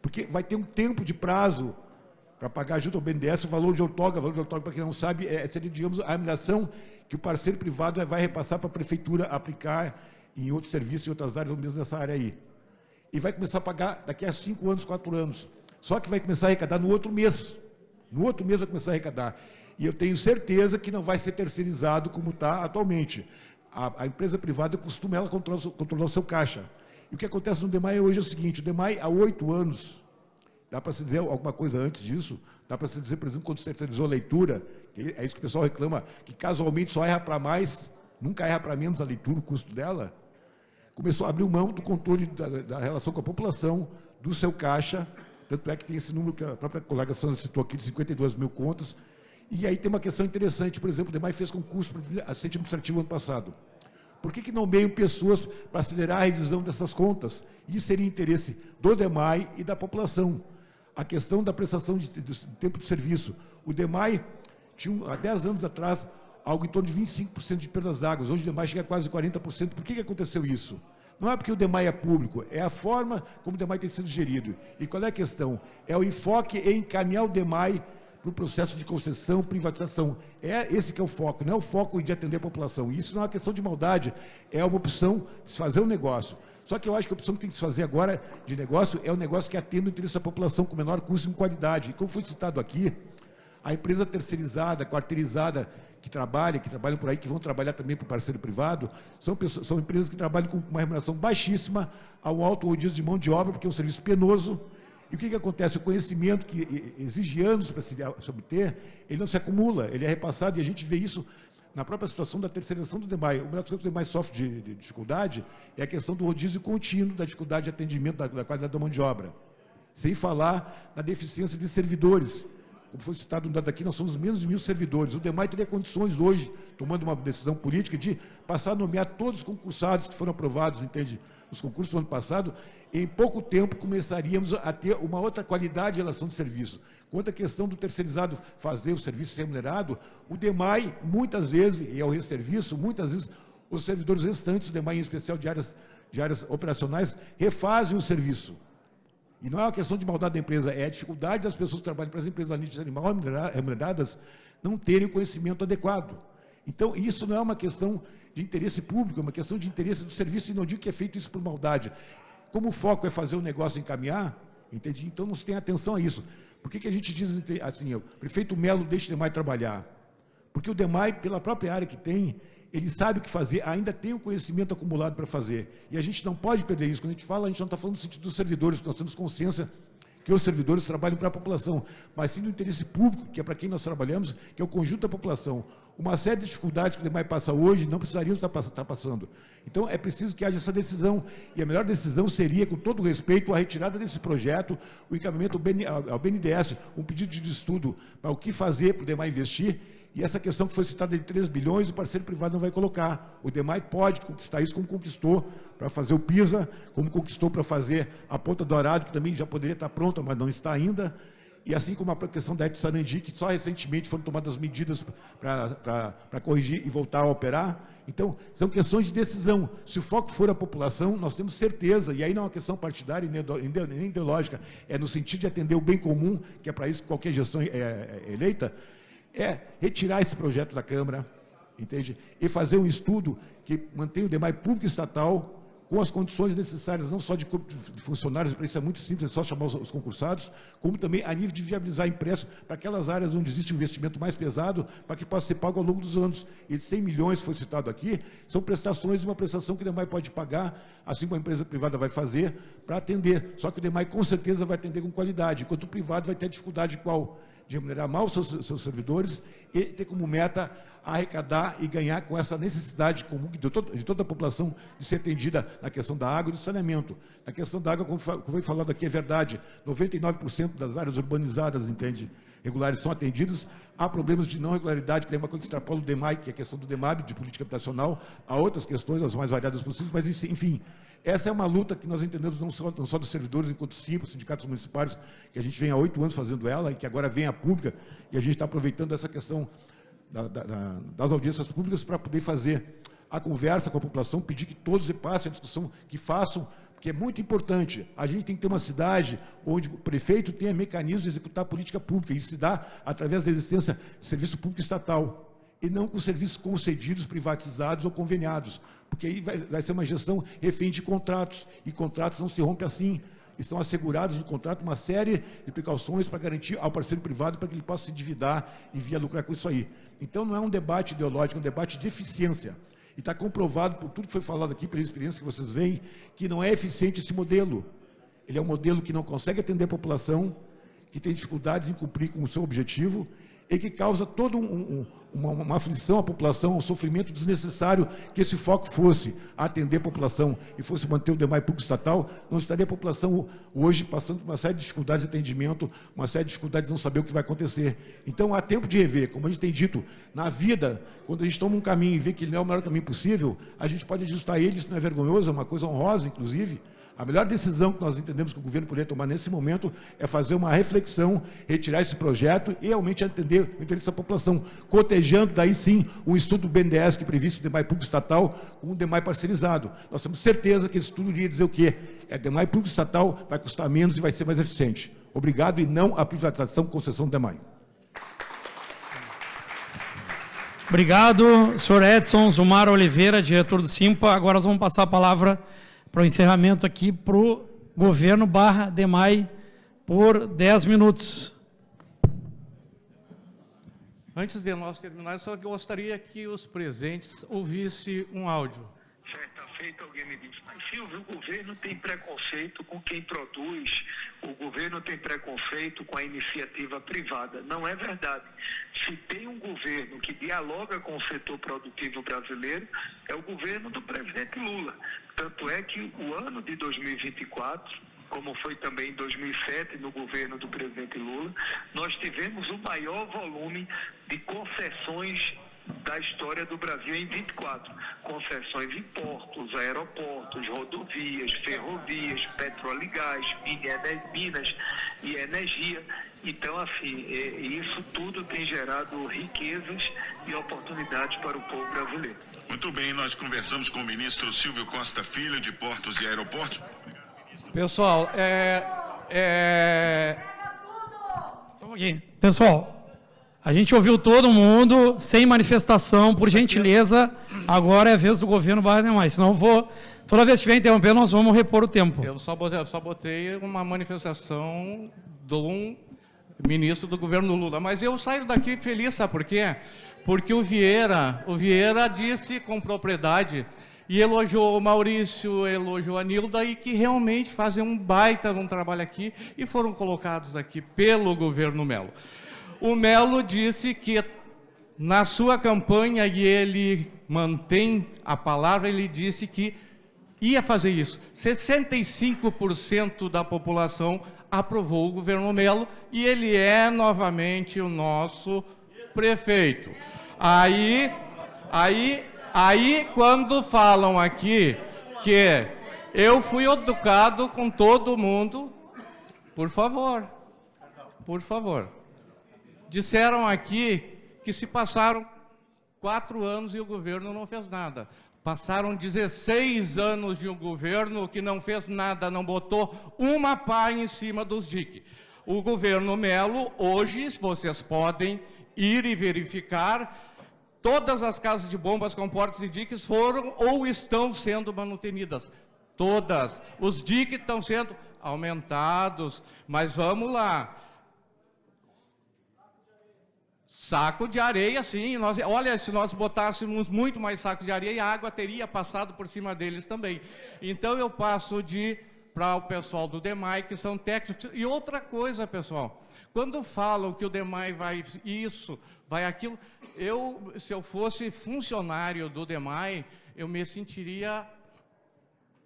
Porque vai ter um tempo de prazo para pagar junto ao BNDES o valor de outorga. O valor de outorga, para quem não sabe, seria, digamos, a remuneração que o parceiro privado vai repassar para a prefeitura aplicar em outros serviços, em outras áreas, ou mesmo nessa área aí. E vai começar a pagar daqui a 5 anos, 4 anos. Só que vai começar a arrecadar no outro mês. No outro mês vai começar a arrecadar. E eu tenho certeza que não vai ser terceirizado como está atualmente. A empresa privada costuma ela controlar o seu caixa. E o que acontece no DEMAI hoje é o seguinte: o DEMAI, há 8 anos, dá para se dizer alguma coisa antes disso, dá para se dizer, por exemplo, quando terceirizou a leitura, que é isso que o pessoal reclama, que casualmente só erra para mais, nunca erra para menos a leitura, o custo dela, começou a abrir mão do controle da relação com a população, do seu caixa. Tanto é que tem esse número que a própria colega Sandra citou aqui, de 52 mil contas. E aí tem uma questão interessante, por exemplo, o DEMAI fez concurso para assistente administrativo ano passado. Por que nomeiam pessoas para acelerar a revisão dessas contas? Isso seria interesse do DEMAI e da população. A questão da prestação de tempo de serviço. O DEMAI tinha, há 10 anos atrás, algo em torno de 25% de perdas d'água. Hoje o DEMAI chega a quase 40%. Por que aconteceu isso? Não é porque o DEMAI é público, é a forma como o DEMAI tem sido gerido. E qual é a questão? É o enfoque em encaminhar o DEMAI para o processo de concessão, privatização. É esse que é o foco, não é o foco de atender a população. E isso não é uma questão de maldade, é uma opção de se fazer um negócio. Só que eu acho que a opção que tem que se fazer agora de negócio é um negócio que atenda o interesse da população com menor custo e com qualidade. E como foi citado aqui, a empresa terceirizada, quarteirizada, que trabalham por aí, que vão trabalhar também para o parceiro privado, são empresas que trabalham com uma remuneração baixíssima, a um alto rodízio de mão de obra, porque é um serviço penoso. E o que acontece? O conhecimento que exige anos para se obter, ele não se acumula, ele é repassado, e a gente vê isso na própria situação da terceirização do DEMAI. Uma das coisas que o DEMAI sofre de dificuldade é a questão do rodízio contínuo, da dificuldade de atendimento, da qualidade da mão de obra. Sem falar na deficiência de servidores. Como foi citado um dado aqui, nós somos menos de 1.000 servidores. O DEMAI teria condições hoje, tomando uma decisão política, de passar a nomear todos os concursados que foram aprovados, entende, nos concursos do ano passado. Em pouco tempo começaríamos a ter uma outra qualidade de relação de serviço. Quanto à questão do terceirizado fazer o serviço remunerado, o DEMAI, muitas vezes, e é o resserviço, muitas vezes os servidores restantes, o DEMAI em especial de áreas operacionais, refazem o serviço. E não é uma questão de maldade da empresa, é a dificuldade das pessoas que trabalham para as empresas além de serem mal remuneradas, não terem o conhecimento adequado. Então, isso não é uma questão de interesse público, é uma questão de interesse do serviço, e não digo que é feito isso por maldade. Como o foco é fazer o negócio encaminhar, entende? Então não se tem atenção a isso. Por que a gente diz assim, o prefeito Melo deixa o DEMAI trabalhar? Porque o DEMAI, pela própria área que tem, ele sabe o que fazer, ainda tem o conhecimento acumulado para fazer. E a gente não pode perder isso. Quando a gente fala, a gente não está falando no sentido dos servidores, porque nós temos consciência que os servidores trabalhem para a população, mas sim do interesse público, que é para quem nós trabalhamos, que é o conjunto da população. Uma série de dificuldades que o DEMAI passa hoje não precisariam estar passando. Então, é preciso que haja essa decisão, e a melhor decisão seria, com todo respeito, a retirada desse projeto, o encaminhamento ao BNDES, um pedido de estudo para o que fazer para o DEMAI investir, e essa questão que foi citada de 3 bilhões, o parceiro privado não vai colocar. O DEMAI pode conquistar isso, como conquistou para fazer o PISA, como conquistou para fazer a Ponta do Arado, que também já poderia estar pronta, mas não está ainda. E assim como a questão da Eto Sarandi, que só recentemente foram tomadas medidas para corrigir e voltar a operar. Então, são questões de decisão. Se o foco for a população, nós temos certeza, e aí não é uma questão partidária nem ideológica, é no sentido de atender o bem comum, que é para isso que qualquer gestão é eleita, é retirar esse projeto da Câmara, entende? E fazer um estudo que mantenha o DEMAI público e estatal, com as condições necessárias, não só de corpo de funcionários, para isso é muito simples, é só chamar os concursados, como também a nível de viabilizar empréstimo para aquelas áreas onde existe um investimento mais pesado, para que possa ser pago ao longo dos anos. E 100 milhões, foi citado aqui, são prestações de uma prestação que o DEMAI pode pagar, assim como a empresa privada vai fazer, para atender. Só que o DEMAI, com certeza, vai atender com qualidade, enquanto o privado vai ter dificuldade qual? De remunerar mal os seus servidores e ter como meta arrecadar e ganhar com essa necessidade comum de toda a população de ser atendida na questão da água e do saneamento. Na questão da água, como foi falado aqui, é verdade, 99% das áreas urbanizadas, entende, regulares são atendidas. Há problemas de não regularidade, que é uma coisa que extrapola o DEMAI, que é a questão do DEMAB, de política habitacional, há outras questões, as mais variadas possíveis, mas enfim, essa é uma luta que nós entendemos não só dos servidores, enquanto sindicatos municipais, que a gente vem há 8 anos fazendo ela, e que agora vem a pública, e a gente está aproveitando essa questão das audiências públicas para poder fazer a conversa com a população, pedir que todos passem a discussão, que façam, porque é muito importante. A gente tem que ter uma cidade onde o prefeito tenha mecanismos de executar a política pública, e isso se dá através da existência de serviço público estatal, e não com serviços concedidos, privatizados ou conveniados, porque aí vai ser uma gestão refém de contratos, e contratos não se rompem assim. Estão assegurados no contrato uma série de precauções para garantir ao parceiro privado para que ele possa se endividar e vir lucrar com isso aí. Então, não é um debate ideológico, é um debate de eficiência. E está comprovado por tudo que foi falado aqui, pela experiência que vocês veem, que não é eficiente esse modelo. Ele é um modelo que não consegue atender a população, que tem dificuldades em cumprir com o seu objetivo e que causa toda uma aflição à população, um sofrimento desnecessário. Que esse foco fosse atender a população e fosse manter o DEMAI público estatal, não estaria a população hoje passando por uma série de dificuldades de atendimento, uma série de dificuldades de não saber o que vai acontecer. Então, há tempo de rever. Como a gente tem dito, na vida, quando a gente toma um caminho e vê que ele não é o melhor caminho possível, a gente pode ajustar ele, isso não é vergonhoso, é uma coisa honrosa, inclusive. A melhor decisão que nós entendemos que o governo poderia tomar nesse momento é fazer uma reflexão, retirar esse projeto e realmente atender o interesse da população, cotejando daí sim um estudo do BNDES que previsto o DEMAI público estatal com o DEMAI parcerizado. Nós temos certeza que esse estudo iria dizer o quê? DEMAI público estatal vai custar menos e vai ser mais eficiente. Obrigado, e não a privatização e concessão do DEMAI. Obrigado, senhor Edson Zumar Oliveira, diretor do Simpa. Agora nós vamos passar a palavra para o encerramento aqui para o governo / DEMAI por 10 minutos. Antes de nós terminarmos, só gostaria que os presentes ouvissem um áudio. Certa feita alguém me disse, mas Silvio, o governo tem preconceito com quem produz, o governo tem preconceito com a iniciativa privada. Não é verdade. Se tem um governo que dialoga com o setor produtivo brasileiro, é o governo do presidente Lula. Tanto é que o ano de 2024, como foi também em 2007 no governo do presidente Lula, nós tivemos o maior volume de concessões da história do Brasil em 24. Concessões em portos, aeroportos, rodovias, ferrovias, petróleo e gás, minas e energia. Então, assim, isso tudo tem gerado riquezas e oportunidades para o povo brasileiro. Muito bem, nós conversamos com o ministro Silvio Costa Filho, de Portos e Aeroportos. Pessoal, Só um pouquinho. Pessoal, a gente ouviu todo mundo, sem manifestação, por gentileza, agora é a vez do governo / DEMAI, senão eu vou, toda vez que estiver interrompendo, nós vamos repor o tempo. Eu só botei uma manifestação do ministro do governo Lula, mas eu saio daqui feliz, sabe por quê? Porque o Vieira disse com propriedade E elogiou o Maurício, elogiou a Nilda, e que realmente fazem um baita de um trabalho aqui e foram colocados aqui pelo governo Melo. O Melo disse que na sua campanha, e ele mantém a palavra, ele disse que ia fazer isso. 65% da população aprovou o governo Melo e ele é novamente o nosso prefeito. Aí quando falam aqui que eu fui educado com todo mundo, por favor. Disseram aqui que se passaram 4 anos e o governo não fez nada. Passaram 16 anos de um governo que não fez nada, não botou uma pá em cima dos DIC. O governo Melo, hoje, vocês podem ir e verificar, todas as casas de bombas com portas e diques foram ou estão sendo manutenidas. Todas. Os diques estão sendo aumentados, mas vamos lá. Saco de areia, sim. Olha, se nós botássemos muito mais sacos de areia, a água teria passado por cima deles também. Então, eu passo para o pessoal do DEMAI, que são técnicos. E outra coisa, pessoal, quando falam que o DEMAI vai isso, vai aquilo, se eu fosse funcionário do DEMAI, eu me sentiria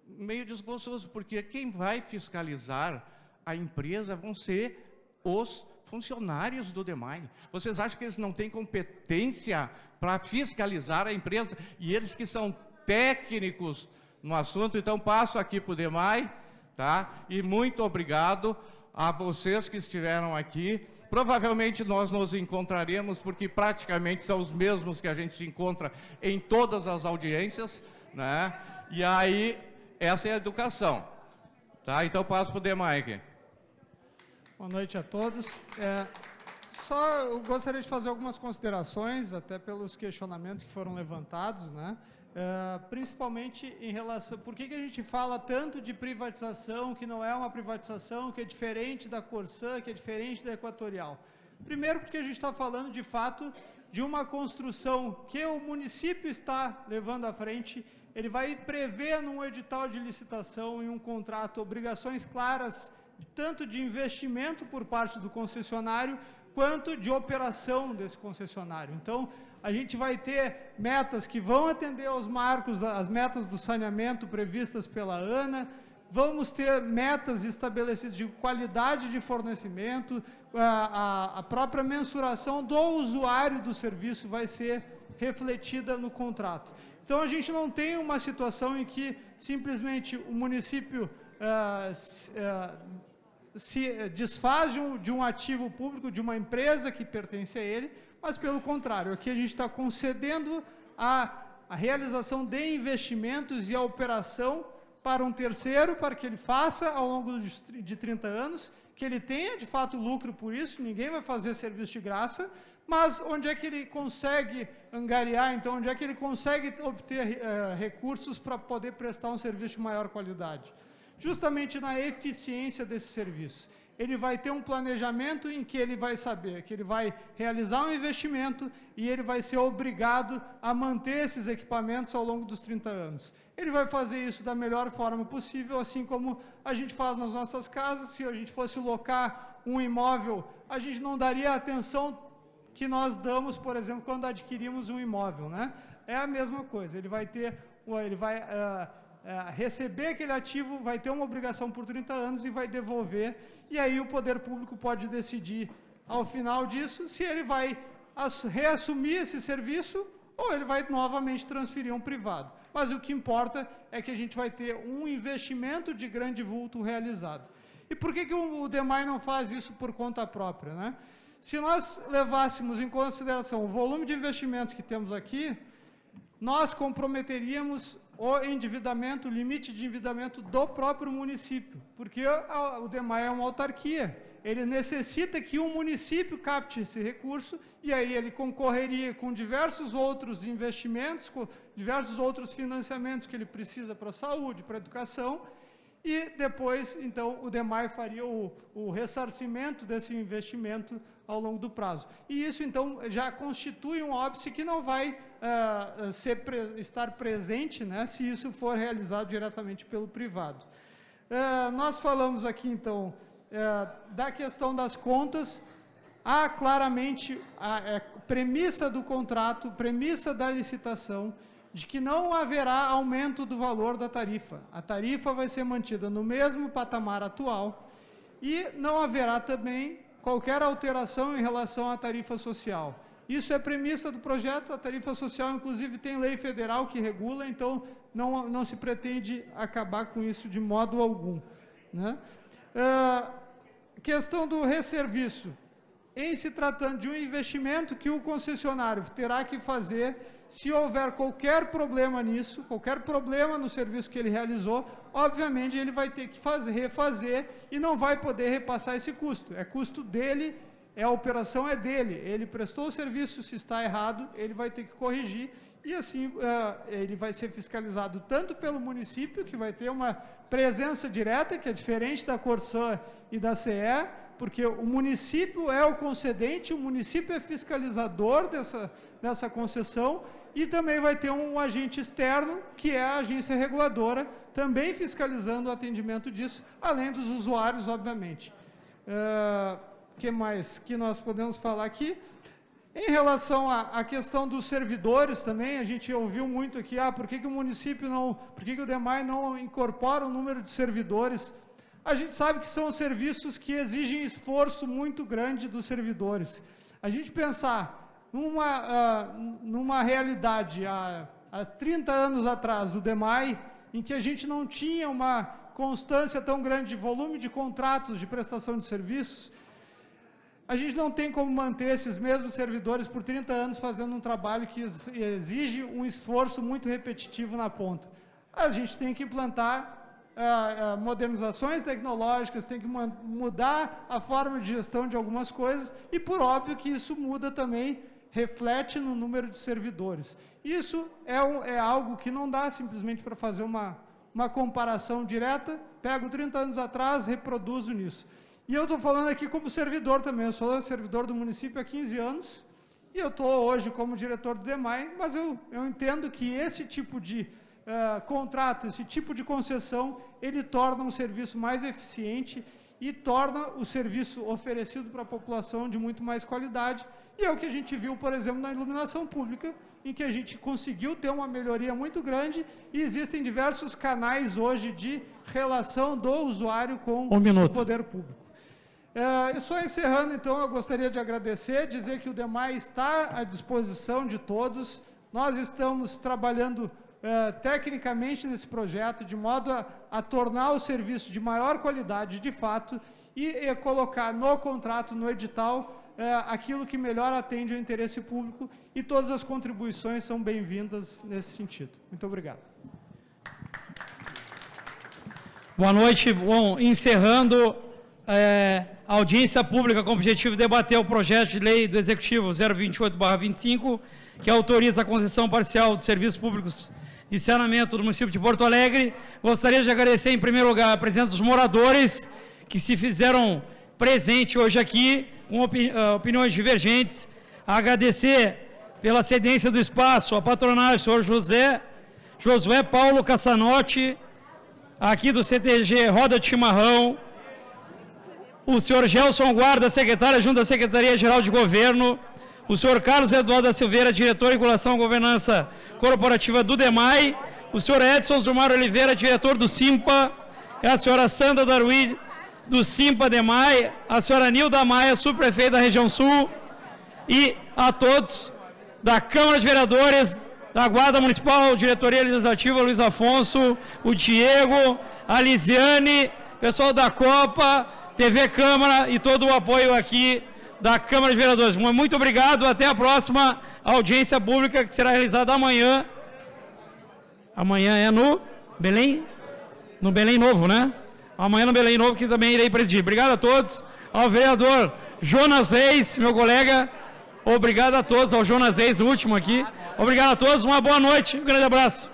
meio desgostoso, porque quem vai fiscalizar a empresa vão ser os funcionários do DEMAI. Vocês acham que eles não têm competência para fiscalizar a empresa? E eles que são técnicos no assunto. Então, passo aqui para o DEMAI, tá? E muito obrigado a vocês que estiveram aqui. Provavelmente nós nos encontraremos, porque praticamente são os mesmos que a gente se encontra em todas as audiências, né? E aí, essa é a educação. Tá? Então, passo para o DEMAI aqui. Boa noite a todos. Só eu gostaria de fazer algumas considerações, até pelos questionamentos que foram levantados, né? Principalmente em relação... Por que a gente fala tanto de privatização, que não é uma privatização, que é diferente da Corsã, que é diferente da Equatorial? Primeiro, porque a gente está falando, de fato, de uma construção que o município está levando à frente. Ele vai prever num edital de licitação e um contrato obrigações claras, tanto de investimento por parte do concessionário, quanto de operação desse concessionário. Então, a gente vai ter metas que vão atender aos marcos, as metas do saneamento previstas pela ANA, vamos ter metas estabelecidas de qualidade de fornecimento, a própria mensuração do usuário do serviço vai ser refletida no contrato. Então, a gente não tem uma situação em que simplesmente o município se desfaz de um ativo público, de uma empresa que pertence a ele, mas pelo contrário, aqui a gente está concedendo a realização de investimentos e a operação para um terceiro, para que ele faça ao longo de 30 anos, que ele tenha de fato lucro por isso, ninguém vai fazer serviço de graça, mas onde é que ele consegue angariar, então onde é que ele consegue obter recursos para poder prestar um serviço de maior qualidade? Justamente na eficiência desse serviço. Ele vai ter um planejamento em que ele vai saber que ele vai realizar um investimento e ele vai ser obrigado a manter esses equipamentos ao longo dos 30 anos. Ele vai fazer isso da melhor forma possível, assim como a gente faz nas nossas casas. Se a gente fosse locar um imóvel, a gente não daria a atenção que nós damos, por exemplo, quando adquirimos um imóvel, né? É a mesma coisa. Ele vai receber aquele ativo, vai ter uma obrigação por 30 anos e vai devolver, e aí o poder público pode decidir, ao final disso, se ele vai reassumir esse serviço ou ele vai novamente transferir a um privado. Mas o que importa é que a gente vai ter um investimento de grande vulto realizado. E por que o DEMAI não faz isso por conta própria, né? Se nós levássemos em consideração o volume de investimentos que temos aqui, nós comprometeríamos o endividamento, o limite de endividamento do próprio município, porque o DEMAI é uma autarquia, ele necessita que o município capte esse recurso, e aí ele concorreria com diversos outros investimentos, com diversos outros financiamentos que ele precisa para a saúde, para a educação, e depois, então, o DEMAI faria o ressarcimento desse investimento ao longo do prazo. E isso, então, já constitui um óbice que não vai estar presente, né, se isso for realizado diretamente pelo privado. Nós falamos aqui, então, da questão das contas. Há claramente a premissa do contrato, premissa da licitação, de que não haverá aumento do valor da tarifa. A tarifa vai ser mantida no mesmo patamar atual e não haverá também qualquer alteração em relação à tarifa social. Isso é premissa do projeto. A tarifa social, inclusive, tem lei federal que regula, então não se pretende acabar com isso de modo algum, né? Questão do resserviço. Em se tratando de um investimento que o concessionário terá que fazer, se houver qualquer problema nisso, qualquer problema no serviço que ele realizou, obviamente ele vai ter que refazer e não vai poder repassar esse custo. É custo dele, a operação é dele. Ele prestou o serviço, se está errado, ele vai ter que corrigir e assim ele vai ser fiscalizado tanto pelo município, que vai ter uma presença direta, que é diferente da Corsã e da CE, porque o município é o concedente, o município é fiscalizador dessa concessão, e também vai ter um agente externo, que é a agência reguladora, também fiscalizando o atendimento disso, além dos usuários, obviamente. Que mais que nós podemos falar aqui? Em relação à questão dos servidores também, a gente ouviu muito aqui, por que o município não, por que o DEMAI não incorpora o número de servidores? A gente sabe que são serviços que exigem esforço muito grande dos servidores. A gente pensar numa realidade há 30 anos atrás do DEMAI, em que a gente não tinha uma constância tão grande de volume de contratos de prestação de serviços, a gente não tem como manter esses mesmos servidores por 30 anos fazendo um trabalho que exige um esforço muito repetitivo na ponta. A gente tem que implantar modernizações tecnológicas, tem que mudar a forma de gestão de algumas coisas e, por óbvio, que isso muda também, reflete no número de servidores. Isso é algo que não dá simplesmente para fazer uma comparação direta, pego 30 anos atrás, reproduzo nisso. E eu estou falando aqui como servidor também, eu sou servidor do município há 15 anos e eu estou hoje como diretor do DEMAI, mas eu entendo que esse tipo de contrato, esse tipo de concessão, ele torna um serviço mais eficiente e torna o serviço oferecido para a população de muito mais qualidade. E é o que a gente viu, por exemplo, na iluminação pública, em que a gente conseguiu ter uma melhoria muito grande e existem diversos canais hoje de relação do usuário com o poder público. Só encerrando, então, eu gostaria de agradecer, dizer que o DEMAI está à disposição de todos. Nós estamos trabalhando tecnicamente nesse projeto, de modo a tornar o serviço de maior qualidade, de fato, e colocar no contrato, no edital, aquilo que melhor atende ao interesse público, e todas as contribuições são bem-vindas nesse sentido. Muito obrigado. Boa noite. Bom, encerrando a audiência pública com o objetivo de debater o projeto de lei do Executivo 028/25, que autoriza a concessão parcial de serviços públicos de saneamento do município de Porto Alegre. Gostaria de agradecer, em primeiro lugar, a presença dos moradores que se fizeram presente hoje aqui, com opiniões divergentes. Agradecer pela cedência do espaço a patronagem, senhor Josué Paulo Cassanotti, aqui do CTG Roda de Chimarrão, o senhor Gelson Guarda, secretário junto da Secretaria-Geral de Governo, o senhor Carlos Eduardo da Silveira, diretor de regulação e governança corporativa do DEMAI, o senhor Edson Zumar Oliveira, diretor do SIMPA, a senhora Sandra Daruí, do SIMPA DEMAI, a senhora Nilda Maia, subprefeita da região sul, e a todos da Câmara de Vereadores, da Guarda Municipal, diretoria legislativa, Luiz Afonso, o Diego, a Lisiane, pessoal da Copa, TV Câmara e todo o apoio aqui da Câmara de Vereadores. Muito obrigado, até a próxima audiência pública que será realizada amanhã. Amanhã é no Belém? No Belém Novo, né? Amanhã no Belém Novo, que também irei presidir. Obrigado a todos. Ao vereador Jonas Reis, meu colega. Obrigado a todos. Ao Jonas Reis, o último aqui. Obrigado a todos. Uma boa noite. Um grande abraço.